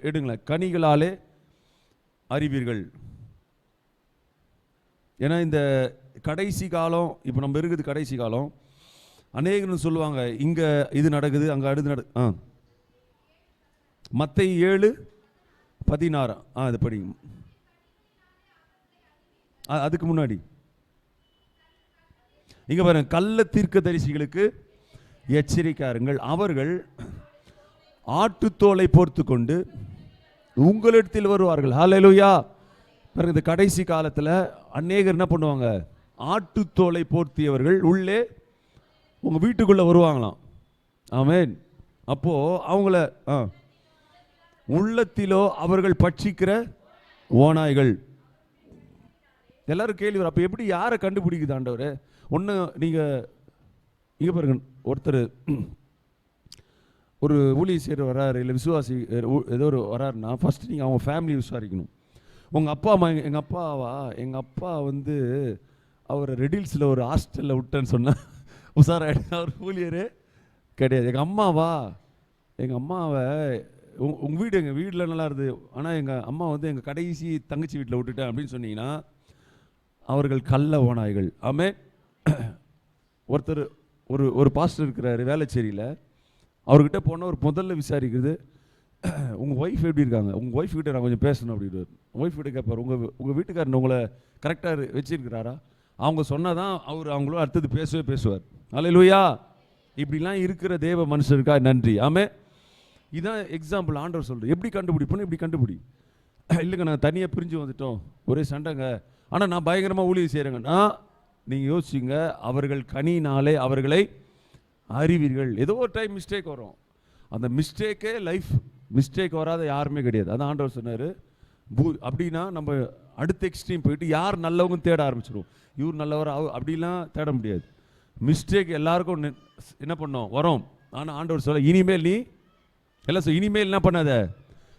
எடுங்களேன், கனிகளாலே அறிவீர்கள். ஏன்னா இந்த கடைசி காலம், இப்போ நம்ம இருக்குது கடைசி காலம். அநேகன்னு சொல்லுவாங்க, இங்கே இது நடக்குது, அங்கே அடுத்து மத்தேயு 7:16. அது படிங்க. அதுக்கு முன்னாடி இங்க பாருங்க, கள்ள தீர்க்கதரிசிகளுக்கு எச்சரிக்காருங்கள். அவர்கள் ஆட்டுத்தோலை போர்த்து கொண்டு உங்களிடத்தில் வருவார்கள். ஹல்லேலூயா. பாருங்க, இந்த கடைசி காலத்தில் அநேகர் என்ன பண்ணுவாங்க, ஆட்டுத்தோலை போர்த்தியவர்கள் உள்ளே உங்க வீட்டுக்குள்ள வருவாங்களாம். ஆமென். அப்போ அவங்கள உள்ளத்திலோ அவர்கள் பட்சிக்கிற ஓநாய்கள். எல்லாரும் கேள்வி, அப்ப எப்படி யாரை கண்டுபிடிக்குது ஆண்டவரே? ஒன்று நீங்கள் இங்கே பாருங்க, ஒருத்தர் ஒரு ஊழிய செய்கிற வராரு, இல்லை விசுவாசி ஏதோ ஒரு வராருன்னா ஃபஸ்ட்டு நீங்கள் அவங்க ஃபேமிலி விசாரிக்கணும். உங்கள் அப்பா அம்மா, எங்கள் அப்பாவா, எங்கள் அப்பா வந்து அவரை ரெடில்ஸில் ஒரு ஹாஸ்டலில் விட்டேன்னு சொன்னால் உஷாராயிடு, அவர் ஊழியரே கிடையாது. எங்கள் அம்மாவா, எங்கள் அம்மாவை உங்கள் வீடு எங்கள் வீட்டில் நல்லா இருந்தது, ஆனால் எங்கள் அம்மா வந்து எங்கள் கடைசி தங்கச்சி வீட்டில் விட்டுட்டேன் அப்படின்னு சொன்னீங்கன்னா அவர்கள் கள்ள ஓநாய்கள். ஆமே. ஒருத்தர் ஒரு பாஸ்டர் இருக்கிறாரு வேளச்சேரியில், அவர்கிட்ட போனால் ஒரு முதல்ல விசாரிக்கிறது, உங்கள் ஒய்ஃப் எப்படி இருக்காங்க, உங்கள் ஒய்ஃப் கிட்ட நான் கொஞ்சம் பேசணும் அப்படின்னு. ஒய்ஃப் கிட்ட கேட்பார், உங்கள் வீட்டுக்காரன் உங்களை கரெக்டாக வச்சிருக்கிறாரா? அவங்க சொன்னால் தான் அவங்களும் அடுத்தது பேசுவார். அல்லேலூயா. இப்படிலாம் இருக்கிற தேவ மனுஷருக்கா நன்றி. ஆமே. இதுதான் எக்ஸாம்பிள் ஆண்டவர் சொல்கிறது. எப்படி கண்டுபிடிப்போன்னு இப்படி கண்டுபிடி. இல்லைங்க நாங்கள் தனியாக பிரிஞ்சு வந்துட்டோம், ஒரே சண்டைங்க, ஆனால் நான் பயங்கரமாக ஊழியம் செய்கிறேங்கன்னா நீங்கள் யோசிச்சுங்க, அவர்கள் கனியினாலே அவர்களை அறிவீர்கள். ஏதோ ஒரு டைம் மிஸ்டேக் வரும், அந்த மிஸ்டேக்கே லைஃப், மிஸ்டேக் வராத யாருமே கிடையாது. அதான் ஆண்டவர் சொன்னார். அப்படின்னா நம்ம அடுத்த எக்ஸ்ட்ரீம் போயிட்டு யார் நல்லவங்க தேட ஆரம்பிச்சிடும். இவர் நல்லவர் அப்படிலாம் தேட முடியாது. மிஸ்டேக் எல்லாருக்கும் என்ன பண்ணோம் வரும். ஆனால் ஆண்டவர் சொல்ல, இனிமேல் நீ எல்லாம் இனிமேல் என்ன பண்ணாத,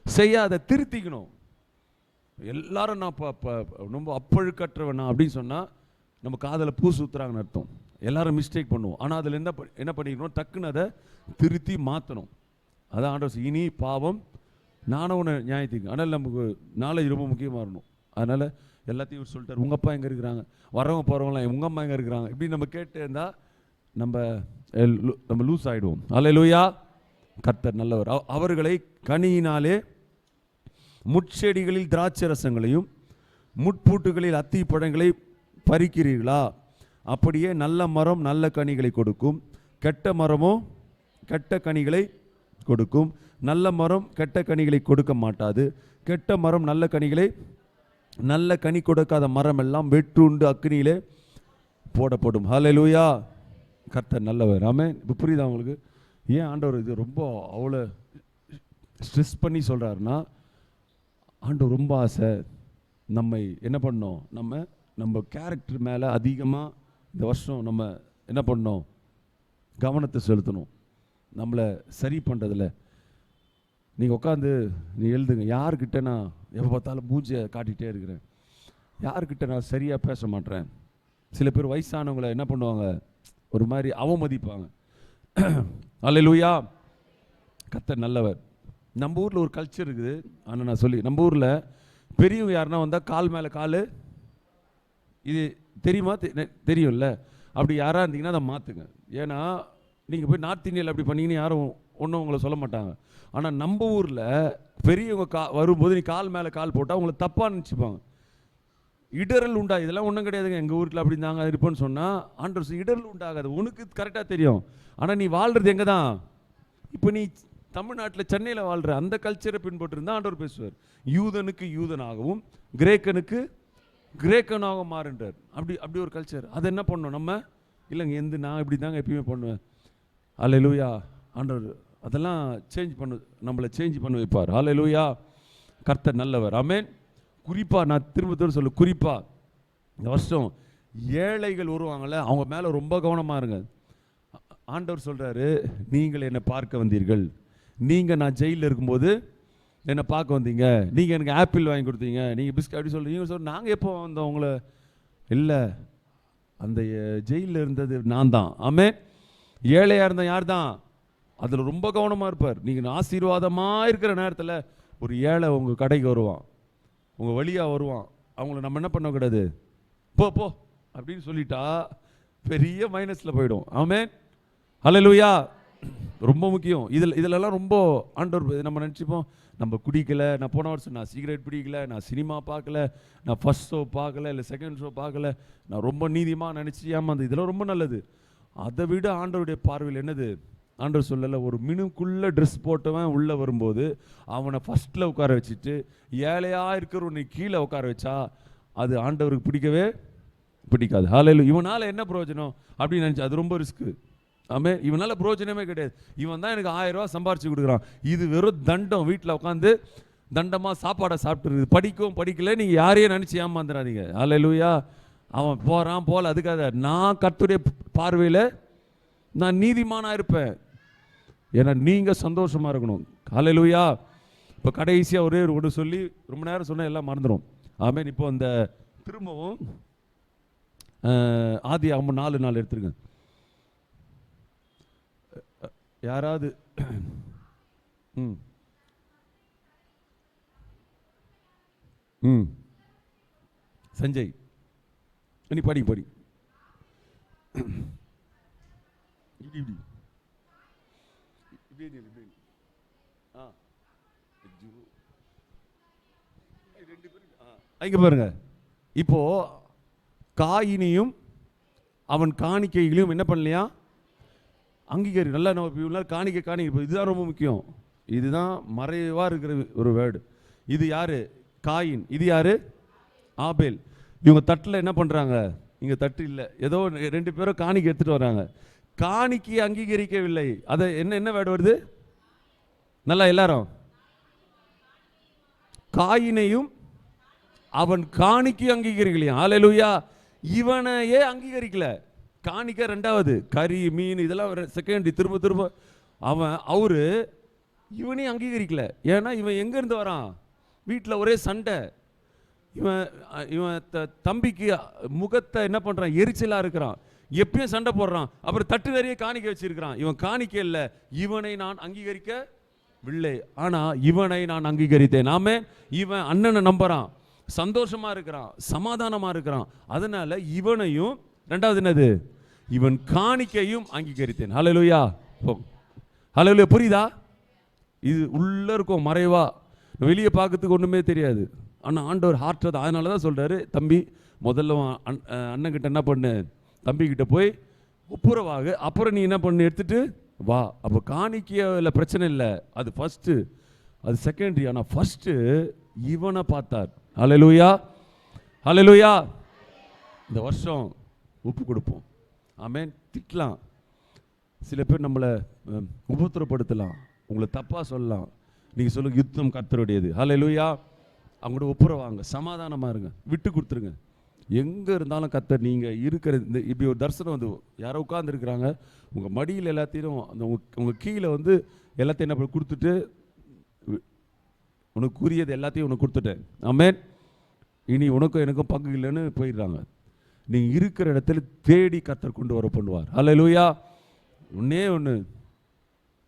செய்யாத, திருத்திக்கணும். எல்லாரும் நான் ரொம்ப அப்பழுக்கற்றவனா அப்படின்னு சொன்னால் நம்ம காதலை பூ சுற்றுறாங்கன்னு அர்த்தம். எல்லாரும் மிஸ்டேக் பண்ணுவோம், ஆனால் அதில் என்ன பண்ணிக்கணும், டக்குன்னு அதை திருத்தி மாற்றணும். அதான் ஆண்டவர், இனி பாவம் நானும் உன்னை நியாயத்துக்கு. ஆனால் நமக்கு நாலேஜ் ரொம்ப முக்கியமாக இருக்கணும். அதனால் எல்லாத்தையும் சொல்லிட்டார். உங்கள் அப்பா எங்கே இருக்கிறாங்க, வரவங்க போகிறவங்களாம் உங்கள் அம்மா எங்கே இருக்கிறாங்க, இப்படி நம்ம கேட்டு இருந்தால் நம்ம லூஸ் ஆகிடுவோம். அல்லேலூயா. கர்த்தர் நல்லவர். அவர்களை கனியினாலே முட்செடிகளில் திராட்சை ரசங்களையும் முட்பூட்டுகளில் அத்தி பழங்களை பறிக்கிறீர்களா? அப்படியே நல்ல மரம் நல்ல கனிகளை கொடுக்கும், கெட்ட மரமோ கெட்ட கனிகளை கொடுக்கும். நல்ல மரம் கெட்ட கனிகளை கொடுக்க மாட்டாது, கெட்ட மரம் நல்ல கனி கொடுக்காத மரம் எல்லாம் வெட்டுண்டு அக்னியிலே போடப்படும். ஹல்லேலூயா. கர்த்தர் நல்லவர். ஆமென். இப்போ புரியுதா உங்களுக்கு ஏன் ஆண்டவர் இது ரொம்ப அவ்வளோ ஸ்ட்ரெஸ் பண்ணி சொல்கிறாருன்னா, ஆண்டவர் ரொம்ப ஆசை நம்மை என்ன பண்ணோம், நம்ம கேரக்டர் மேலே அதிகமாக இந்த வருஷம் நம்ம என்ன பண்ணோம், கவனத்தை செலுத்தணும். நம்மளை சரி பண்ணுறதில்ல. நீங்கள் உட்காந்து எழுதுங்க, யார்கிட்ட நான் எப்போ பார்த்தாலும் மூஞ்சியை காட்டிகிட்டே இருக்கிறேன், யார்கிட்ட நான் சரியாக பேச மாட்டேறேன். சில பேர் வயசானவங்களை என்ன பண்ணுவாங்க, ஒரு மாதிரி அவமதிப்பாங்க. அல்லேலூயா. கர்த்தர் நல்லவர். நம்ம ஊரில் ஒரு கல்ச்சர் இருக்குது. ஆனால் நான் சொல்லி, நம்ம ஊரில் பெரியவங்க யாருன்னா வந்தால் கால் மேலே கால், இது தெரியுமா, தெரியும்ல. அப்படி யாராக இருந்தீங்கன்னா அதை மாற்றுங்க. ஏன்னா நீங்கள் போய் நார்த் இந்தியாவில் அப்படி பண்ணிங்கன்னு யாரும் ஒன்றும் உங்களை சொல்ல மாட்டாங்க. ஆனால் நம்ம ஊரில் பெரியவங்க வரும்போது நீ கால் மேலே கால் போட்டால் அவங்கள தப்பாக நினச்சிப்பாங்க. இடரல் உண்டா, இதெல்லாம் ஒன்றும் கிடையாதுங்க, எங்கள் ஊரில் அப்படி இருந்தாங்க இருப்போன்னு சொன்னால் ஆண்டவர் இடரல் உண்டாகாது. உனக்கு கரெக்டாக தெரியும். ஆனால் நீ வாழ்கிறது எங்கே தான், இப்போ நீ தமிழ்நாட்டில் சென்னையில் வாழ்கிற அந்த கல்ச்சரை பின்பற்றிருந்தால் ஆண்டவர் பேசுவார். யூதனுக்கு யூதனாகவும் கிரேக்கனுக்கு கிரேக்கனாக மாறுன்றார். அப்படி ஒரு கல்ச்சர். அதை என்ன பண்ணணும் நம்ம, இல்லைங்க நான் இப்படி தாங்க எப்பயுமே பண்ணுவேன். அல்லேலூயா. ஆண்டவர் அதெல்லாம் நம்மளை சேஞ்ச் பண்ண வைப்பார். அல்லேலூயா. கர்த்தர் நல்லவர். ஆமென். குறிப்பாக நான் திரும்ப சொல்ல, குறிப்பாக இந்த வருஷம் ஏழைகள் வருவாங்கள்ல, அவங்க மேலே ரொம்ப கவனமாக இருங்க. ஆண்டவர் சொல்கிறாரு, நீங்கள் என்னை பார்க்க வந்தீர்கள், நீங்கள் நான் ஜெயிலில் இருக்கும்போது என்னை பார்க்க வந்தீங்க, நீங்கள் எனக்கு ஆப்பிள் வாங்கி கொடுத்தீங்க, நீங்கள் பிஸ்கட் அப்படி சொல்கிறீங்க. நாங்கள் எப்போ வந்தோம் உங்களை, இல்லை அந்த ஜெயிலில் இருந்தது நான் தான். ஆமென். ஏழையாக இருந்தேன் யார் தான், அதில் ரொம்ப கவனமாக இருப்பார். நீங்கள் ஆசீர்வாதமாக இருக்கிற நேரத்தில் ஒரு ஏழை உங்கள் கடைக்கு வருவான், உங்கள் வழியாக வருவான், அவங்கள நம்ம என்ன பண்ண கூடாது, போ அப்படின்னு சொல்லிட்டா பெரிய மைனஸில் போயிடும். ஆமென். ஹல்லேலூயா. ரொம்ப முக்கியம். இதிலெல்லாம் ரொம்ப ஆண்டவர் நம்ம நினச்சிப்போம், நம்ம குடிக்கல, நான் போன வருஷம் நான் சிகரெட் பிடிக்கல, நான் சினிமா பார்க்கல, நான் ஃபர்ஸ்ட் ஷோ பார்க்கல, இல்லை செகண்ட் ஷோ பார்க்கல, நான் ரொம்ப நீதிமாக நினச்சி ஏமாந்து, இதெல்லாம் ரொம்ப நல்லது. அதை விட ஆண்டவருடைய பார்வையில் என்னது? ஆண்டவர் சொல்லலை, ஒரு மினுக்குள்ளே ட்ரெஸ் போட்டவன் உள்ளே வரும்போது அவனை ஃபஸ்ட்டில் உட்கார வச்சுட்டு ஏழையாக இருக்கிறவனை கீழே உட்கார வச்சா அது ஆண்டவருக்கு பிடிக்கவே பிடிக்காது. ஹல்லேலூயா. இவனால் என்ன பிரயோஜனம் அப்படின்னு நினச்சி அது ரொம்ப ரிஸ்க்கு. ஆமென். இவனால் பிரயோஜனமே கிடையாது. இவன் தான் எனக்கு 1000 ரூபா சம்பாரிச்சு கொடுக்குறான், இது வெறும் தண்டம். வீட்டில் உட்காந்து தண்டமாக சாப்பாடை சாப்பிட்டுருக்குது, படிக்கவும் படிக்கல. நீங்கள் யாரையும் நினச்சி ஏமாந்துடாதீங்க. ஹல்லேலூயா. அவன் போகிறான் போல, அதுக்காக நான் கர்த்தருடைய பார்வையில் நான் நீதிமானாக இருப்பேன். ஏன்னா நீங்கள் சந்தோஷமாக இருக்கணும். ஹல்லேலூயா. இப்போ கடைசியாக ஒரே ஒன்று சொல்லி ரொம்ப நேரம் சொன்னால் எல்லாம் மறந்துடும். ஆமென். இப்போ அந்த திரும்பவும் ஆதியாகமம் 4:4 எடுத்துருங்க. யாராவது சஞ்சய் நீ படி படி. இங்க பாருங்க, இப்போ காயினியும் அவன் காணிக்கைகளையும் என்ன பண்ணலையா? அங்கீகரி. நல்லா நம்ம காணிக்கை. இதுதான் ரொம்ப முக்கியம். இதுதான் மறைவா இருக்கிற ஒரு வேர்டு. இது யாரு? காயின். இது யாரு? ஆபேல். இவங்க தட்டில் என்ன பண்றாங்க? இங்க தட்டு இல்லை, ஏதோ 2 பேரும் காணிக்கை எடுத்துட்டு வராங்க. காணிக்கையை அங்கீகரிக்கவில்லை. அதை என்ன வேர்டு வருது? நல்லா எல்லாரும், காயினையும் அவன் காணிக்கை அங்கீகரிக்கலையா? ஹல்லேலூயா. இவனையே அங்கீகரிக்கல. காணிக்க 2வது, கறி மீன் இதெல்லாம் செகண்ட். திரும்ப அவரு இவனையும் அங்கீகரிக்கல. ஏன்னா இவன் எங்கேருந்து வரான்? வீட்டில் ஒரே சண்டை. இவன் தம்பிக்கு முகத்தை என்ன பண்ணுறான்? எரிச்சலாக இருக்கிறான், எப்பயும் சண்டை போடுறான். அப்புறம் தட்டு நிறைய காணிக்க வச்சிருக்கிறான். இவன் காணிக்க இல்லை, இவனை நான் அங்கீகரிக்கவில்லை, ஆனால் இவனை நான் அங்கீகரித்தேன். நாமே இவன் அண்ணனை நம்புறான், சந்தோஷமாக இருக்கிறான், சமாதானமாக இருக்கிறான். அதனால இவனையும் 2வது என்னது? இவன் காணிக்கையும் அங்கீகரித்தேன். ஹல்லேலூயா. ஹல்லேலூயா. புரியுதா? இது உள்ள இருக்கும், மறைவா, வெளியே பார்க்கறதுக்கு ஒன்றுமே தெரியாது. ஆனால் ஆண்டவர் ஹார்ட் அது. அதனால தான் சொல்கிறாரு, தம்பி முதல்ல அண்ணன்கிட்ட என்ன பண்ணு? தம்பிக்கிட்ட போய் ஒப்புரவாக, அப்புறம் நீ என்ன பண்ணு? எடுத்துட்டு வா. அப்போ காணிக்கையில் பிரச்சனை இல்லை, அது ஃபஸ்ட்டு, அது செகண்டரி. ஆனால் ஃபஸ்ட்டு இவனை பார்த்தார். ஹல்லேலூயா. ஹல்லேலூயா. இந்த வருஷம் ஒப்பு கொடுப்போம். ஆமென். திட்டலாம், சில பேர் நம்மளை உபத்திரப்படுத்தலாம், உங்களை தப்பாக சொல்லலாம். நீங்கள் சொல்லுங்க, யுத்தம் கர்த்தருடையது. ஹல்லேலூயா. அவங்களோட ஒப்புரவாங்க, சமாதானமாக இருங்க, விட்டு கொடுத்துருங்க. எங்கே இருந்தாலும் கர்த்தர், நீங்கள் இருக்கிற இந்த இப்படி ஒரு தரிசனம் வந்து யாரோ உட்காந்துருக்குறாங்க, உங்கள் மடியில் எல்லாத்தையும் அந்த உங்கள் கீழே வந்து எல்லாத்தையும் என்ன பண்ணி கொடுத்துட்டு, உனக்கு கூறியது எல்லாத்தையும் உனக்கு கொடுத்துட்டேன். ஆமென். இனி உனக்கும் எனக்கும் பங்கு இல்லைன்னு போயிடுறாங்க. நீங்கள் இருக்கிற இடத்துல தேடி கர்த்தர் கொண்டு வர பண்ணுவார். ஹல்லேலூயா. ஒன்றே ஒன்று,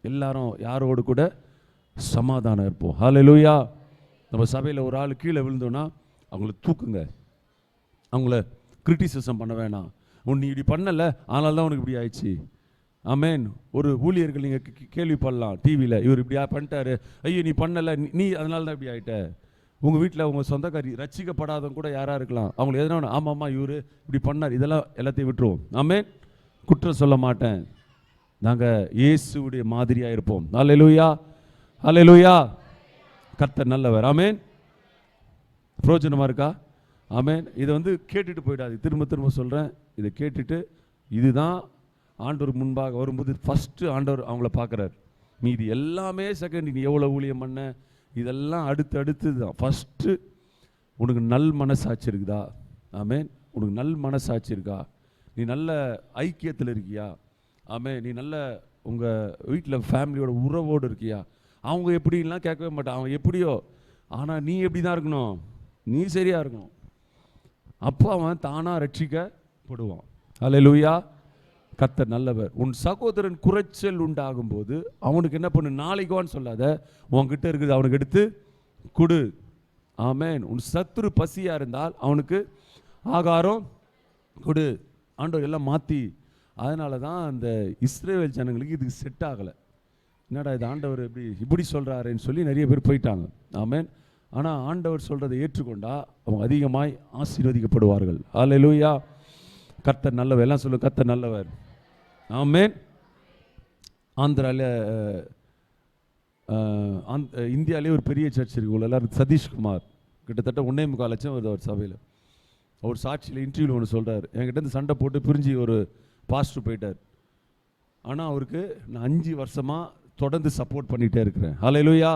எல்லாரும் யாரோடு கூட சமாதானம் இருப்போம். ஹல்லேலூயா. நம்ம சபையில் ஒரு ஆள் கீழே விழுந்தோன்னா அவங்கள தூக்குங்க, அவங்கள கிரிட்டிசிசம் பண்ண வேணாம். நீ இப்படி பண்ணலை, அதனால தான் உனக்கு இப்படி ஆயிடுச்சு. ஆமென். ஒரு ஊழியர்கள் நீங்கள் கேள்விப்படலாம் டிவியில், இவர் இப்படி பண்ணிட்டாரு, ஐயோ நீ பண்ணலை, நீ அதனால தான் இப்படி ஆகிட்ட. உங்கள் வீட்டில் உங்கள் சொந்தக்காரி ரட்சிக்கப்படாதவங்க கூட யாராக இருக்கலாம், அவங்களுக்கு எதனா ஆமாம்மா இவர் இப்படி பண்ணார், இதெல்லாம் எல்லாத்தையும் விட்டுருவோம். ஆமென். குற்றம் சொல்ல மாட்டேன், நாங்கள் இயேசுவுடைய மாதிரியாக இருப்போம். ஹல்லேலூயா. ஹல்லேலூயா. கர்த்தர் நல்லவர். ஆமென். பிரயோஜனமாக இருக்கா? ஆமென். இதை வந்து கேட்டுட்டு போயிடாது. திரும்ப திரும்ப சொல்கிறேன், இதை கேட்டுட்டு இதுதான் ஆண்டவர் முன்பாக வரும்போது ஃபஸ்ட்டு ஆண்டவர் அவங்கள பார்க்குறாரு. மீதி எல்லாமே செகண்ட். நீ எவ்வளோ ஊழியம் பண்ண, இதெல்லாம் அடுத்து தான். ஃபஸ்ட்டு உனக்கு நல் மனசாட்சி இருக்குதா? ஆமென். உனக்கு நல் மனசாட்சி இருக்கா? நீ நல்ல ஐக்கியத்தில் இருக்கியா? ஆமென். நீ நல்ல உங்கள் வீட்டில் ஃபேமிலியோட உறவோடு இருக்கியா? அவங்க எப்படிலாம் கேட்கவே மாட்டான், அவன் எப்படியோ, ஆனால் நீ எப்படி தான் இருக்கணும்? நீ சரியாக இருக்கணும். அப்போ அவன் தானாக ரட்சிக்கப்படுவான். ஹல்லேலூயா. கர்த்தர் நல்லவர். உன் சகோதரன் குறைச்சல் உண்டாகும் போது அவனுக்கு என்ன பண்ணு? நாளைக்கு வான்னு சொல்லாத, உன்கிட்ட இருக்குது அவனுக்கு எடுத்து கொடு. ஆமென். உன் சத்துரு பசியாக இருந்தால் அவனுக்கு ஆகாரம் கொடு. ஆண்டவர் எல்லாம் மாற்றி. அதனால தான் அந்த இஸ்ரவேல் ஜனங்களுக்கு இதுக்கு செட் ஆகலை. என்னடா இது ஆண்டவர் இப்படி சொல்கிறாருன்னு சொல்லி நிறைய பேர் போயிட்டாங்க. ஆமென். ஆனால் ஆண்டவர் சொல்கிறதை ஏற்றுக்கொண்டா அவங்க அதிகமாய் ஆசீர்வதிக்கப்படுவார்கள். ஹல்லேலூயா. கர்த்தர் நல்லவர். எல்லாம் சொல்லுங்க, கர்த்தர் நல்லவர். ஆமென். ஆந்திராவில் இந்தியாவிலே ஒரு பெரிய சர்ச் இருக்கு, எல்லாரும் சதீஷ்குமார், கிட்டத்தட்ட 1.25 லட்சம் வருது அவர் சபையில். அவர் சாட்சியில் இன்டர்வியூவில் ஒன்று சொல்கிறார், என்கிட்ட இருந்து சண்டை போட்டு பிரிஞ்சு ஒரு பாஸ்டர் போயிட்டார். ஆனால் அவருக்கு நான் 5 வருஷமாக தொடர்ந்து சப்போர்ட் பண்ணிகிட்டே இருக்கிறேன். ஹல்லேலூயா.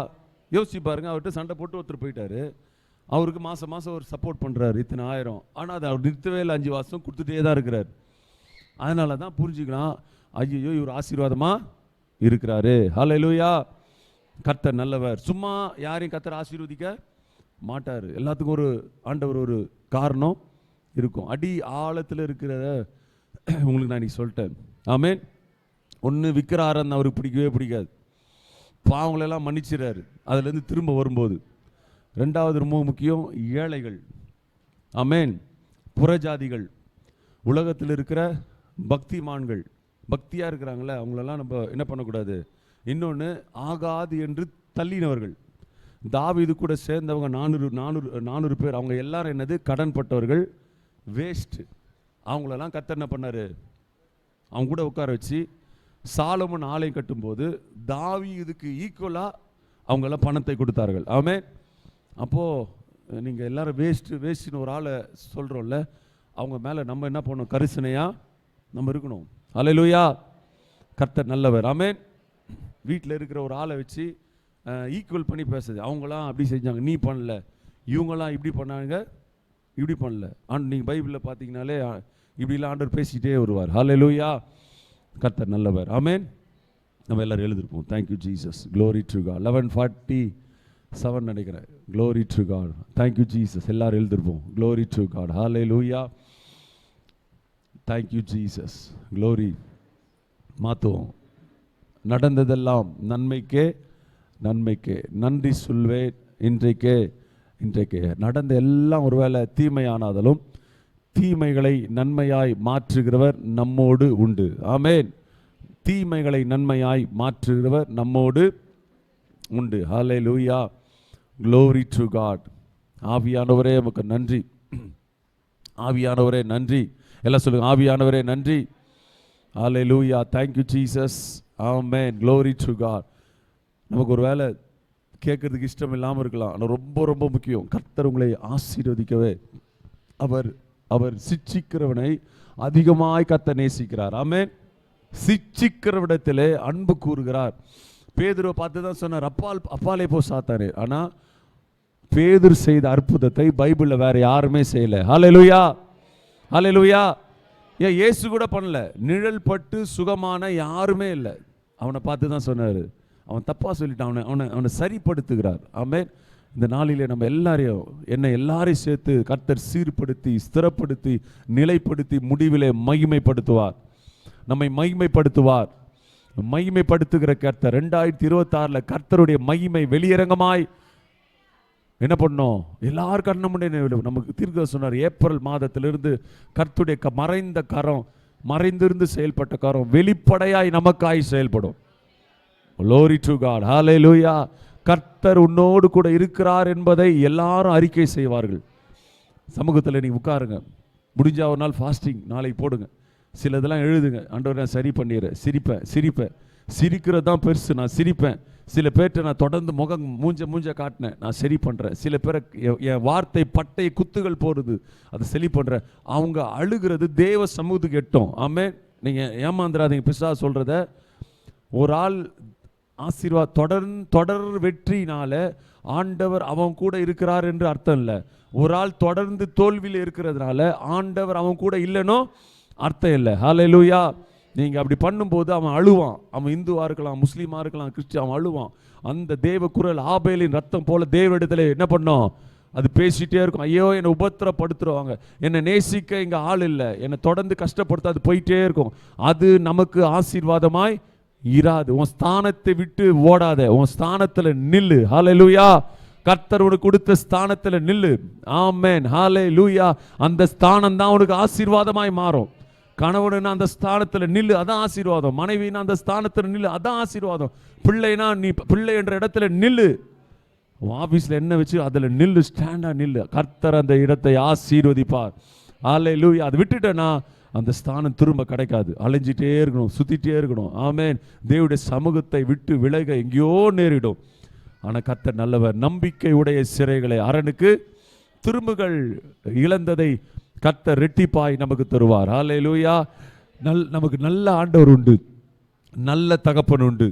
யோசிச்சு பாருங்க, அவர்கிட்ட சண்டை போட்டு ஒருத்தர் போயிட்டார், அவருக்கு மாதம் மாதம் ஒரு சப்போர்ட் பண்ணுறாரு இத்தனை 1000. ஆனால் அதை அவர் நிறுத்தவே இல்லை, 5 வருஷம் கொடுத்துட்டே தான் இருக்கிறார். அதனால தான் புரிஞ்சுக்கலாம், ஐயோ இவர் ஆசீர்வாதமாக இருக்கிறாரு. ஹல்லேலூயா. கர்த்தர் நல்லவர். சும்மா யாரையும் கர்த்தர் ஆசீர்வதிக்க மாட்டார். எல்லாத்துக்கும் ஒரு ஆண்டவர் ஒரு காரணம் இருக்கும். அடி ஆழத்தில் இருக்கிறத உங்களுக்கு நான் இன்னைக்கு சொல்லிட்டேன். ஆமென். ஒன்று விற்கிறாரன்னு அவருக்கு பிடிக்கவே பிடிக்காது, பாவங்களெல்லாம் மன்னிச்சிடறாரு அதுலேருந்து திரும்ப வரும்போது. 2வது ரொம்ப முக்கியம், ஏழைகள். ஆமென். புறஜாதிகள், உலகத்தில் இருக்கிற பக்திமான்கள், பக்தியாக இருக்கிறாங்களே அவங்களெல்லாம் நம்ம என்ன பண்ணக்கூடாது. இன்னொன்று, ஆகாது என்று தள்ளினவர்கள். தாவீது கூட சேர்ந்தவங்க 400 பேர், அவங்க எல்லாரும் என்னது, கடன் பட்டவர்கள், வேஸ்ட்டு. அவங்களெல்லாம் கர்த்தர் என்ன பண்ணார், அவங்க கூட உட்கார வச்சு சாலமோன் ஆலயம் கட்டும்போது தாவீதுக்கு ஈக்குவலாக அவங்கெல்லாம் பணத்தை கொடுத்தார்கள். ஆமென். அப்போது நீங்கள் எல்லாரும் வேஸ்ட்டுன்னு ஒரு ஆளை சொல்கிறோம்ல, அவங்க மேலே நம்ம என்ன பண்ணணும், கரிசனையாக நம்ம இருக்கணும். ஹல்லேலூயா. கர்த்தர் நல்லவர். ஆமென். வீட்டில் இருக்கிற ஒரு ஆளை வச்சு ஈக்குவல் பண்ணி பேசுது, அவங்களாம் அப்படி செஞ்சாங்க, நீ பண்ணல, இவங்களாம் இப்படி பண்ணாங்க, இப்படி பண்ணல. நீங்கள் பைபிளில் பார்த்தீங்கனாலே இப்படிலாம் ஆண்டவர் பேசிக்கிட்டே வருவார். ஹல்லேலூயா. கர்த்தர் நல்லவர். ஆமென். நம்ம எல்லாரும் எழுதிருப்போம். Thank you Jesus, glory to God. 11:47 நினைக்கிறேன். Glory to God. Thank you Jesus. எல்லாரும் எழுதிருப்போம். Glory to God. ஹல்லேலூயா. Thank you Jesus. க்ளோரி. மாற்றுவோம். நடந்ததெல்லாம் நன்மைக்கே நன்மைக்கே, நன்றி சொல்வேன் இன்றைக்கே. நடந்த எல்லாம் ஒருவேளை தீமையானாலும் தீமைகளை நன்மையாய் மாற்றுகிறவர் நம்மோடு உண்டு. ஆமென். தீமைகளை நன்மையாய் மாற்றுகிறவர் நம்மோடு உண்டு. ஹல்லேலூயா. Glory to God. ஆவியானவரே உமக்கு நன்றி. ஆவியானவரே நன்றி. எல்லாம் சொல்லுங்க, ஆவியானவரே நன்றி. ஹல்லேலூயா. Thank you Jesus. ஆமென். Glory to God. நமக்கு ஒரு வேளை கேட்கறதுக்கு இஷ்டம் இல்லாமல் இருக்கலாம், ஆனால் ரொம்ப ரொம்ப முக்கியம், கர்த்தர் உங்களை ஆசீர்வதிக்கவே அவர் சிட்சிக்கிறவனை அதிகமாய் கர்த்தர் நேசிக்கிறார். ஆமென். சிட்சிக்கிறவிடத்திலே அன்பு கூறுகிறார். பேதுருவை பார்த்து தான் சொன்னார், அப்பாலே போ சாத்தானே. ஆனால் பேதுரு செய்த அற்புதத்தை பைபிளில் வேற யாருமே செய்யலை. ஹல்லேலூயா. ஹல்லேலூயா. ஏன் இயேசு கூட பண்ணல, நிழல் பட்டு சுகமான யாருமே இல்லை. அவனை பார்த்து தான் சொன்னார், அவன் தப்பாக சொல்லிட்டான், அவனை சரிப்படுத்துகிறார். ஆமென். இந்த நாளிலே நம்ம எல்லாரையும் சேர்த்து கர்த்தர் சீர்படுத்தி ஸ்திரப்படுத்தி நிலைப்படுத்தி முடிவிலே மகிமைப்படுத்துவார். நம்மை மகிமைப்படுத்துவார். மகிமைப்படுத்துகிற கர்த்தர் 2026 கர்த்தருடைய மகிமை வெளியரங்கமாய் என்ன பண்ணோம், எல்லார் கண்ண முடியும். நமக்கு தீர்க்க சொன்னார், ஏப்ரல் மாதத்திலிருந்து கர்த்தருடைய மறைந்த கரம், மறைந்திருந்து செயல்பட்ட கரம் வெளிப்படையாய் நமக்காய் செயல்படும். Glory to God. Hallelujah. கர்த்தர் உன்னோடு கூட இருக்கிறார் என்பதை எல்லாரும் அறிக்கை செய்வார்கள். சமூகத்தில் நீங்கள் உட்காருங்க, முடிஞ்சா ஒரு நாள் ஃபாஸ்டிங் நாளைக்கு போடுங்க, சில இதெல்லாம் எழுதுங்க. ஆண்டவரே நான் சரி பண்ணிடுறேன், சிரிப்பேன், சிரிக்கிறது தான் பெருசு, நான் சிரிப்பேன். சில பேர்கிட்ட நான் தொடர்ந்து மூஞ்ச காட்டினேன், நான் சரி பண்ணுறேன். சில பேரை என் வார்த்தை பட்டை குத்துகள் போடுது, அதை சரி பண்ணுறேன். அவங்க அழுகிறது தேவ சமூகத்துக்கு எட்டும். ஆமே. நீங்கள் ஏமாந்துடாதீங்க பிசாசு சொல்கிறத. ஒரு ஆள் தொடர் வெற்றினால ஆண்டவர் அவன் கூட இருக்கிறார் என்று அர்த்தம் இல்லை. ஒரு ஆள் தொடர்ந்து தோல்வியில் இருக்கிறதுனால ஆண்டவர் அவன் கூட இல்லைனோ அர்த்தம் இல்லை. ஹல்லேலூயா. நீங்கள் அப்படி பண்ணும்போது அவன் அழுவான். அவன் இந்துவாக இருக்கலாம், முஸ்லீமாக இருக்கலாம், கிறிஸ்டின், அவன் அழுவான். அந்த தேவ குரல் ஆபேலின் ரத்தம் போல தேவனிடத்தில் என்ன பண்ணோம், அது பேசிகிட்டே இருக்கும். ஐயோ என்னை உபத்திரப்படுத்துருவாங்க, என்னை நேசிக்க இங்கே ஆள் இல்லை, என்னை தொடர்ந்து கஷ்டப்படுத்த, அது போயிட்டே இருக்கும். அது நமக்கு ஆசீர்வாதமாய் இராது. உன் ஸ்தானத்தை விட்டு ஓடாத, உன் ஸ்தானத்தில் நில்லு. ஹல்லேலூயா. கர்த்தர் உனக்கு கொடுத்த ஸ்தானத்தில் நில்லு. ஆமென். ஹல்லேலூயா. அந்த ஸ்தானம் தான் உனக்கு ஆசீர்வாதமாய் மாறும். கணவனா அந்த ஸ்தானத்துல நில்லு, அதான் ஆசீர்வாதம். மனைவினா அந்த ஸ்தானத்துல நில்லு, அதான் ஆசீர்வாதம். பிள்ளைனா நீ பிள்ளை என்ற இடத்துல நில்லு. ஆபீஸ்ல என்ன வச்சு அதுல நில்லு, ஸ்டாண்டா நில்லு. கர்த்தர் அந்த இடத்தை ஆசீர்வதிப்பார். ஹல்லேலூயா. அது விட்டுட்டேன்னா அந்த ஸ்தானம் திரும்ப கிடைக்காது. அலைஞ்சிட்டே இருக்கணும், சுத்திட்டே இருக்கணும். ஆமென். தேவனுடைய சமூகத்தை விட்டு விலக எங்கேயோ நேரிடும். ஆனா கர்த்தர் நல்லவர். நம்பிக்கை உடைய சிறைகளை அரணுக்கு திரும்புகள். இழந்ததை கர்த்தர் ரெட்டிப்பாய் நமக்கு தருவார். ஹல்லேலூயா. நமக்கு நல்ல ஆண்டவர் உண்டு, நல்ல தகப்பன் உண்டு.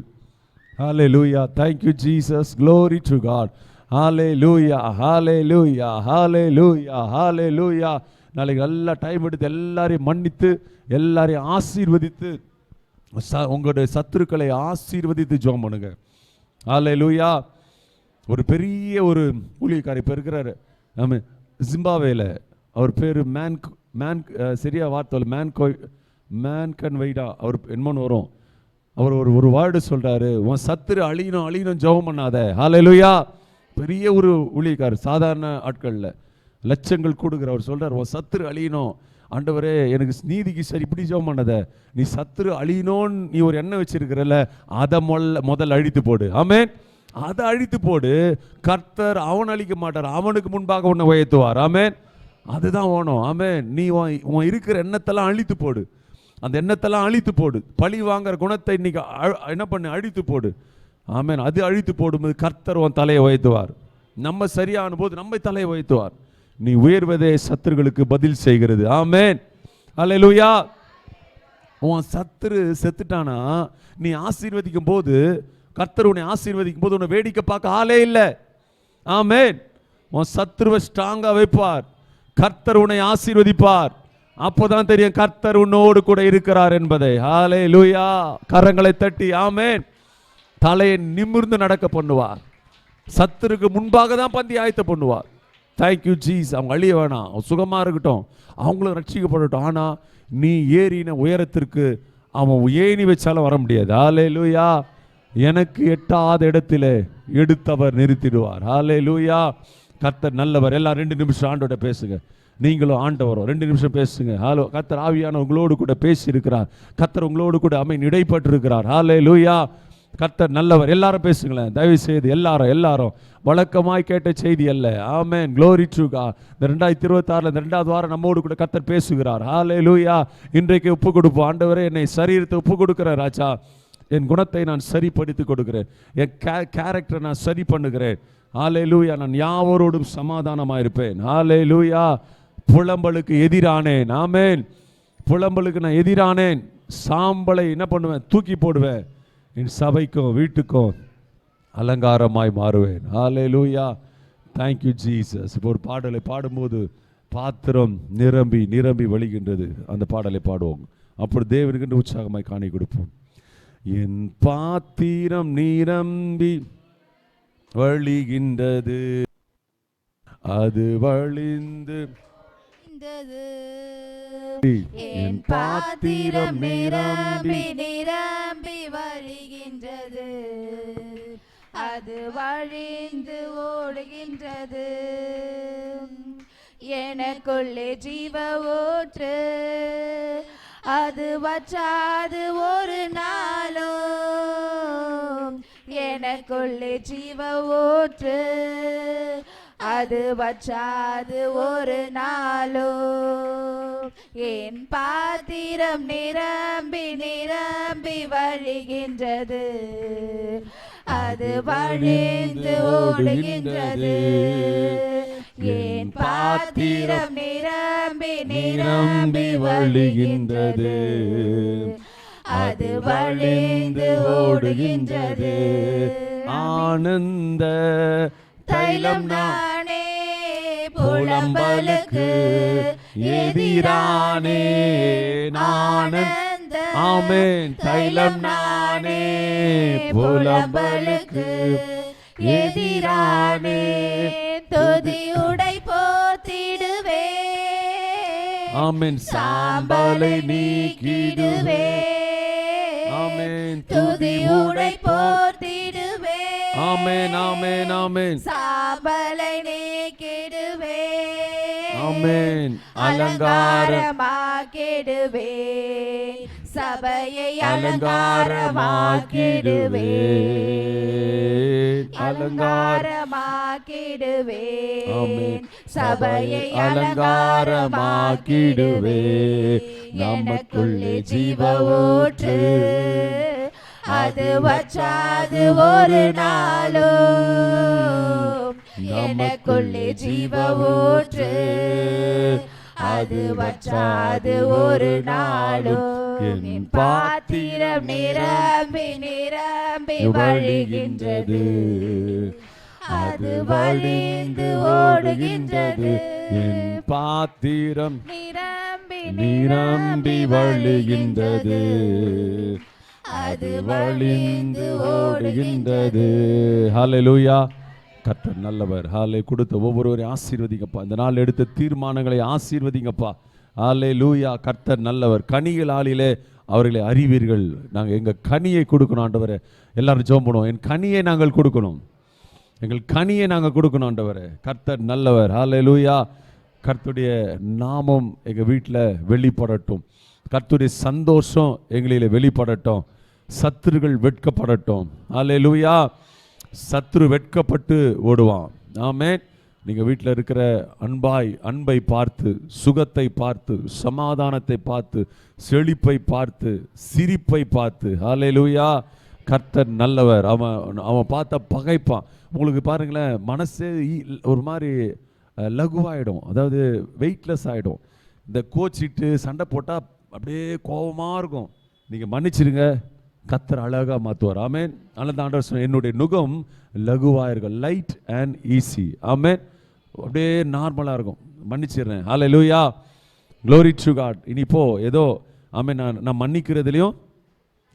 ஹல்லேலூயா. Thank you Jesus. Glory to God. ஹல்லேலூயா, ஹல்லேலூயா, ஹல்லேலூயா, ஹல்லேலூயா. நாளைக்கு நல்லா டைம் எடுத்து எல்லாரையும் மன்னித்து எல்லாரையும் ஆசீர்வதித்து உங்களுடைய சத்துருக்களை ஆசீர்வதித்து ஜெபம் பண்ணுங்க. ஹல்லேலூயா. ஒரு பெரிய ஒரு ஊழியக்காரர் இப்போ இருக்கிறாரு நம்ம ஜிம்பாவேல. அவர் பேர் சரியா வார்த்தை மேன்கன் வைடா. அவர் என்னமோன்னு வரும். அவர் ஒரு வேர்டு சொல்றாரு, உன் சத்துரு அழியணும் அழியணும் ஜெபம் பண்ணாத. ஹல்லேலூயா. பெரிய ஒரு ஊழியக்காரர், சாதாரண ஆட்கள்ல லட்சங்கள் கொடுக்குற. அவர் சொல்றார், உன் சத்துரு அழியணும் ஆண்டவரே, எனக்கு நீதிக்கு சரி இப்படி ஜெபம் பண்ணாத. நீ சத்துரு அழியணும்னு நீ ஒரு எண்ணம் வச்சிருக்கிறல்ல, அதை முதல்ல அழித்து போடு. ஆமென். அதை அழித்து போடு. கர்த்தர் அவன் அழிக்க மாட்டார், அவனுக்கு முன்பாக உன்னை உயர்த்துவார். ஆமென். அதுதான் வேணும். ஆமென். நீ உன் இருக்கிற எண்ணத்தெல்லாம் அழித்து போடு. அந்த எண்ணத்தெல்லாம் அழித்து போடு. பழி வாங்குற குணத்தை இன்னைக்கு என்ன பண்ணு, அழித்து போடு. ஆமென். அது அழித்து போடும்போது கர்த்தர் உன் தலையை உயர்த்துவார். நம்ம சரியான போது நம்ம தலையை உயர்த்துவார். நீ உயர்வதே சத்துருகளுக்கு பதில் செய்கிறது. ஆமென். ஹல்லேலூயா. உன் சத்துரு செத்துட்டானா நீ ஆசீர்வதிக்கும் போது, கர்த்தர் உன்னை ஆசீர்வதிக்கும் போது உன்னை வேடிக்கை பார்க்க ஆளே இல்லை. ஆமென். உன் சத்துருவை ஸ்ட்ராங்கா வைப்பார். கர்த்தர் உன்னை ஆசீர்வதிப்பார். அப்போதான் தெரியும் கர்த்தர் உன்னோடு கூட இருக்கிறார் என்பதை. ஹல்லேலூயா. கரங்களை தட்டி ஆமென். தலையை நிமிர்ந்து நடக்க பண்ணுவார். சத்துருக்கு முன்பாக தான் பந்தி ஆயத்த பண்ணுவார். தேங்க்யூ ஜீஸ். அவங்க அழிய வேணாம், சுகமா இருக்கட்டும், அவங்களும் ரட்சிக்கப்படட்டும். ஆனா நீ ஏறின உயரத்திற்கு அவன் ஏணி வச்சாலும் வர முடியாது. ஹல்லேலூயா. எனக்கு எட்டாத இடத்திலே எடுத்தவர் நிறுத்திடுவார். ஹல்லேலூயா. கர்த்தர் நல்லவர். எல்லாம் 2 நிமிஷம் ஆண்டோட பேசுங்க. நீங்களும் ஆண்டவரும் 2 நிமிஷம் பேசுங்க. ஹலோ. கர்த்தர் ஆவியான உங்களோடு கூட பேசி இருக்கிறார். கர்த்தர் உங்களோடு கூட இடைப்பட்டு இருக்கிறார். ஹல்லேலூயா. கர்த்தர் நல்லவர். எல்லாரும் பேசுங்களேன் தயவு செய்து. எல்லாரும் வழக்கமாய் கேட்ட செய்தி அல்ல. ஆமென். Glory to God. இந்த 2026 இந்த 2வது வாரம் நம்மோடு கூட கர்த்தர் பேசுகிறார். ஹல்லேலூயா. இன்றைக்கு ஒப்பு கொடுப்போம். ஆண்டவரே, என்னை சரீரத்தை ஒப்பு கொடுக்கிறேன் ராஜா. என் குணத்தை நான் சரிப்படுத்தி கொடுக்கிறேன். என் கேரக்டரை நான் சரி பண்ணுகிறேன். ஹல்லேலூயா. நான் யாவரோடும் சமாதானமாக இருப்பேன். ஹல்லேலூயா. புலம்பலுக்கு எதிரானேன். ஆமென். புலம்பலுக்கு நான் எதிரானேன். சாம்பலை என்ன பண்ணுவேன், தூக்கி போடுவேன். என் சபைக்கும் வீட்டுக்கும் அலங்காரமாய் மாறுவேன். ஹல்லேலூயா. Thank you Jesus. இப்போ ஒரு பாடலை பாடும்போது பாத்திரம் நிரம்பி நிரம்பி வழிகின்றது. அந்த பாடலை பாடுவோம். அப்படி தேவனுக்கு உற்சாகமாய் காணி கொடுப்போம். என் பாத்திரம் நிரம்பி வழிகின்றது, அது வழிந்து என் பாத்திரம் நிரம்பி நிரம்பி வழிகின்றது, அது வழிந்து ஓடுகின்றது. எனக்குள்ளே ஜீவ ஊற்று, அது வற்றாது ஒரு நாளும். எனக்குள்ளே ஜீவ ஊற்று, அது வற்றாது ஒரு நாளும். என் பாத்திரம் நிரம்பி நிரம்பி வழிகின்றது, அது வழிந்து ஓடுகின்றது. என் பாத்திரம் நிரம்பி நிரம்பி வழிகின்றது, அது வழிந்து ஓடுகின்றது. ஆனந்த தைலம் நானே, புலம்பலுக்கு எதிரானே. ஆனந்த ஆமென். தைலம் நானே, புலம்பலுக்கு எதிரானே. துதியுடை போத்திடுவே, ஆமென். சாம்பலை நீக்கிடுவே. ஆமென். துதியுடை போத்திடுவே, ஆமென். ஆமென். ஆமென். சாம்பலை நீக்கிடுவே. ஆமென். அலங்காரமாக்கிடுவே. அலங்காரமாக்கிடுவேன் சபையை அலங்காரமாக்கிடுவேன் சபையை அலங்காரமாக்கிடுவேன் எனக்குள்ளே ஜீவ ஊற்று அது வற்றாது ஒரு நாளும் எனக்குள்ளே ஜீவ ஊற்று அது வற்றாது ஒரு நாளும் என் பாத்திரம் நிரம்பி நிரம்பி வழிகின்றது அது வழிந்து ஓடுகின்றது என் பாத்திரம் நிரம்பி நிரம்பி வழிகின்றது அது வழிந்து ஓடுகின்றது. ஹல்லேலூயா. கர்த்தர் நல்லவர். ஹாலே. கொடுத்த ஒவ்வொருவரையும் ஆசீர்வதிங்கப்பா. இந்த நாள் எடுத்த தீர்மானங்களை ஆசீர்வதிங்கப்பா. ஹல்லேலூயா. கர்த்தர் நல்லவர். கனிகள் ஆளிலே அவர்களை அறிவீர்கள். நாங்கள் எங்கள் கனியை கொடுக்கணும் ஆண்டவரே. எல்லாரும் ஜெபம் பண்ணுவோம். என் கனியை நாங்கள் கொடுக்கணும், எங்கள் கனியை நாங்கள் கொடுக்கணும் ஆண்டவரே. கர்த்தர் நல்லவர். ஹல்லேலூயா. கர்த்தருடைய நாமம் எங்கள் வீட்டில் வெளிப்படட்டும். கர்த்தருடைய சந்தோஷம் எங்களிலே வெளிப்படட்டும். சத்துருகள் வெட்கப்படட்டும். ஹல்லேலூயா. சத்துரு வெட்கப்பட்டு ஓடுவான். ஆமென். நீங்கள் வீட்டில் இருக்கிற அன்பை பார்த்து, சுகத்தை பார்த்து, சமாதானத்தை பார்த்து, செழிப்பை பார்த்து, சிரிப்பை பார்த்து, ஹல்லேலூயா. கர்த்தர் நல்லவர். அவன் பார்த்தா பகைப்பான். உங்களுக்கு பாருங்களேன், மனசே ஒரு மாதிரி லகுவாயிடும், அதாவது வெயிட்லெஸ் ஆகிடும். இந்த கோச்சிட்டு சண்டை போட்டால் அப்படியே கோபமாக இருக்கும். நீங்கள் மன்னிச்சிருங்க, கர்த்தர் அழகாக மாற்றுவார். ஆமென். அதனால தான் ஆண்டவர் சொன்னார், என்னுடைய நுகம் லகுவாக இருக்கும், லைட் அண்ட் ஈஸி. ஆமென். அப்படியே நார்மலாக இருக்கும். மன்னிச்சிடுறேன். ஹல்லேலூயா. Glory to God. இனிப்போ ஏதோ ஆமென். நான் மன்னிக்கிறதுலையும்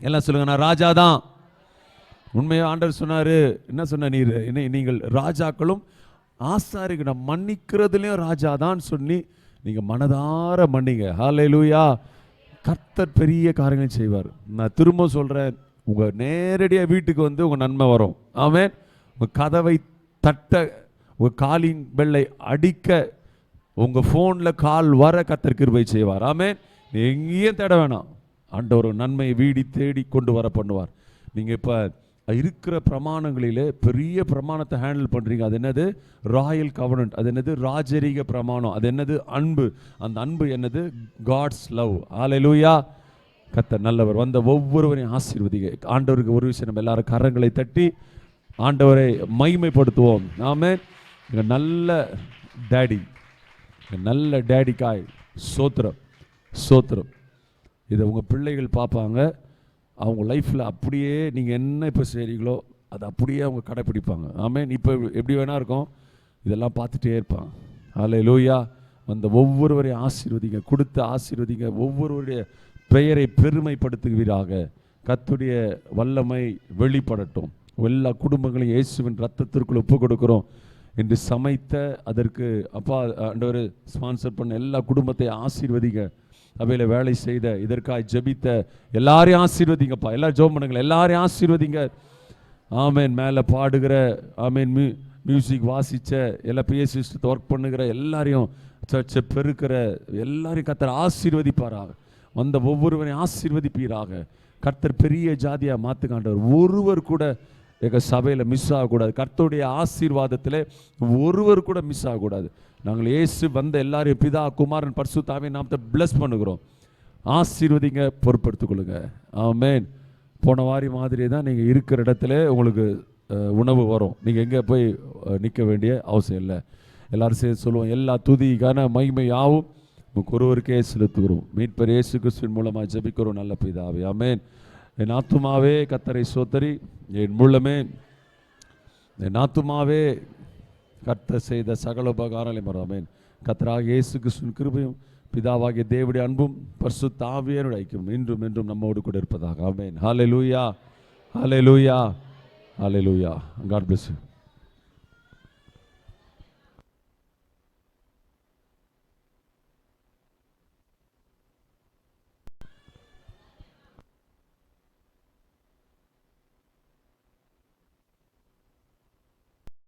எல்லாம் சொல்லுங்கள், நான் ராஜா தான். உண்மையாக ஆண்டவர் சொன்னார், என்ன சொன்ன, நீங்கள் ராஜாக்களும் ஆசாரிகள், நான் மன்னிக்கிறதுலையும் ராஜா தான் சொல்லி நீங்கள் மனதார மன்னிங்க. ஹல்லேலூயா. கர்த்தர் பெரிய காரியங்கள் செய்வார். நான் திரும்ப சொல்கிறேன், உங்கள் நேரடியாக வீட்டுக்கு வந்து உங்கள் நன்மை வரும். ஆமென். உங்கள் கதவை தட்ட, உங்கள் காலின் பெல்லை அடிக்க, உங்கள் ஃபோனில் கால் வர கர்த்தர் கிருபை செய்வார். ஆமென். எங்கேயும் தேட வேணாம், ஆண்டவர் நன்மையை வீடி தேடி கொண்டு வர பண்ணுவார். நீங்கள் இப்போ இருக்கிற பிரமாணங்களிலே பெரிய பிரமாணத்தை ஹேண்டில் பண்ணுறீங்க. அது என்னது? ராயல் கவர்னன்ட். அது என்னது? ராஜரீக பிரமாணம். அது என்னது? அன்பு. அந்த அன்பு என்னது? God's love. ஹல்லேலூயா. கர்த்தர் நல்லவர். வந்த ஒவ்வொருவரையும் ஆசீர்வதிங்க. ஆண்டவருக்கு ஒரு விஷயம், நம்ம எல்லாரும் கரங்களை தட்டி ஆண்டவரை மகிமைப்படுத்துவோம். ஆமென். எங்கள் நல்ல டேடி, நல்ல டேடிக்காய் சோத்திரம், சோத்திரம். இதை உங்கள் பிள்ளைகள் பார்ப்பாங்க. அவங்க லைஃப்பில் அப்படியே நீங்கள் என்ன இப்போ செய்கிறீங்களோ அதை அப்படியே அவங்க கடைப்பிடிப்பாங்க. ஆமென். இப்போ எப்படி வேணா இருக்கும், இதெல்லாம் பார்த்துட்டே இருப்பாங்க. ஹல்லேலூயா. வந்த ஒவ்வொருவரையும் ஆசீர்வதிங்க, கொடுத்து ஆசீர்வதிங்க. ஒவ்வொருவருடைய பெயரை பெருமைப்படுத்துவீராக. கர்த்தருடைய வல்லமை வெளிப்படட்டும். எல்லா குடும்பங்களையும் இயேசுவின் ரத்தத்திற்குள் ஒப்பு கொடுக்குறோம். என்று சமைத்த அதற்கு அப்பா ஆண்டவர் ஸ்பான்சர் பண்ண எல்லா குடும்பத்தையும் ஆசீர்வதிங்க. அவையில் வேலை செய்த, இதற்காக ஜெபித்த எல்லாரையும் ஆசீர்வதிங்கப்பா. எல்லாரும் ஜெபம் பண்ணுங்களேன், எல்லாரையும் ஆசீர்வதிங்க. ஆமேன். மேலே பாடுகிற, ஆமேன், மியூசிக் வாசித்த, எல்லாம் பிஎஸ் சிஸ்டத்தை ஒர்க் பண்ணுகிற எல்லாரையும், சர்ச்சை பெருக்கிற எல்லாரையும் கர்த்தர் ஆசீர்வதிப்பாராக. வந்த ஒவ்வொருவரையும் ஆசீர்வதிப்பீராக. கர்த்தர் பெரிய ஜாதியாக மாற்றுக்காண்டவர். ஒருவர் கூட எங்கள் சபையில் மிஸ் ஆகக்கூடாது. கர்த்தருடைய ஆசீர்வாதத்தில் ஒருவர் கூட மிஸ் ஆகக்கூடாது. நாங்கள் இயேசு வந்த எல்லாரையும் பிதா, குமாரன், பரிசுத்த ஆவியின் நாமத்தை பிளஸ் பண்ணுகிறோம். ஆசீர்வதிங்க, பொறுப்படுத்திக் கொள்ளுங்க. ஆமென். போன வாரி மாதிரி தான் நீங்கள் இருக்கிற இடத்துல உங்களுக்கு உணவு வரும். நீங்கள் எங்கே போய் நிற்க வேண்டிய அவசியம் இல்லை. எல்லாரும் சேர்த்து சொல்லுவோம், எல்லா துதி கன மகிமை யாவும் ஒருவருக்கே செலுத்துகிறோம். மீட்பர் இயேசு கிறிஸ்துவின் மூலமாக ஜெபிக்கிறோம் நல்ல பிதாவே. ஆமென். என் ஆத்துமாவே கர்த்தரை சோத்தரி, என் முள்ளமே என் ஆத்துமாவே கர்த்தர் செய்த சகல உபகாரங்களை மறவாமேன். கர்த்தராகிய இயேசு கிறிஸ்துவின் கிருபையும் பிதாவாகிய தேவனுடைய அன்பும் பரிசுத்த ஆவியானவருடைய ஐக்கியமும் இன்றும் என்றும் நம்மோடு கூட இருப்பதாக. ஆமென். ஹல்லேலூயா, ஹல்லேலூயா, ஹல்லேலூயா. God bless you.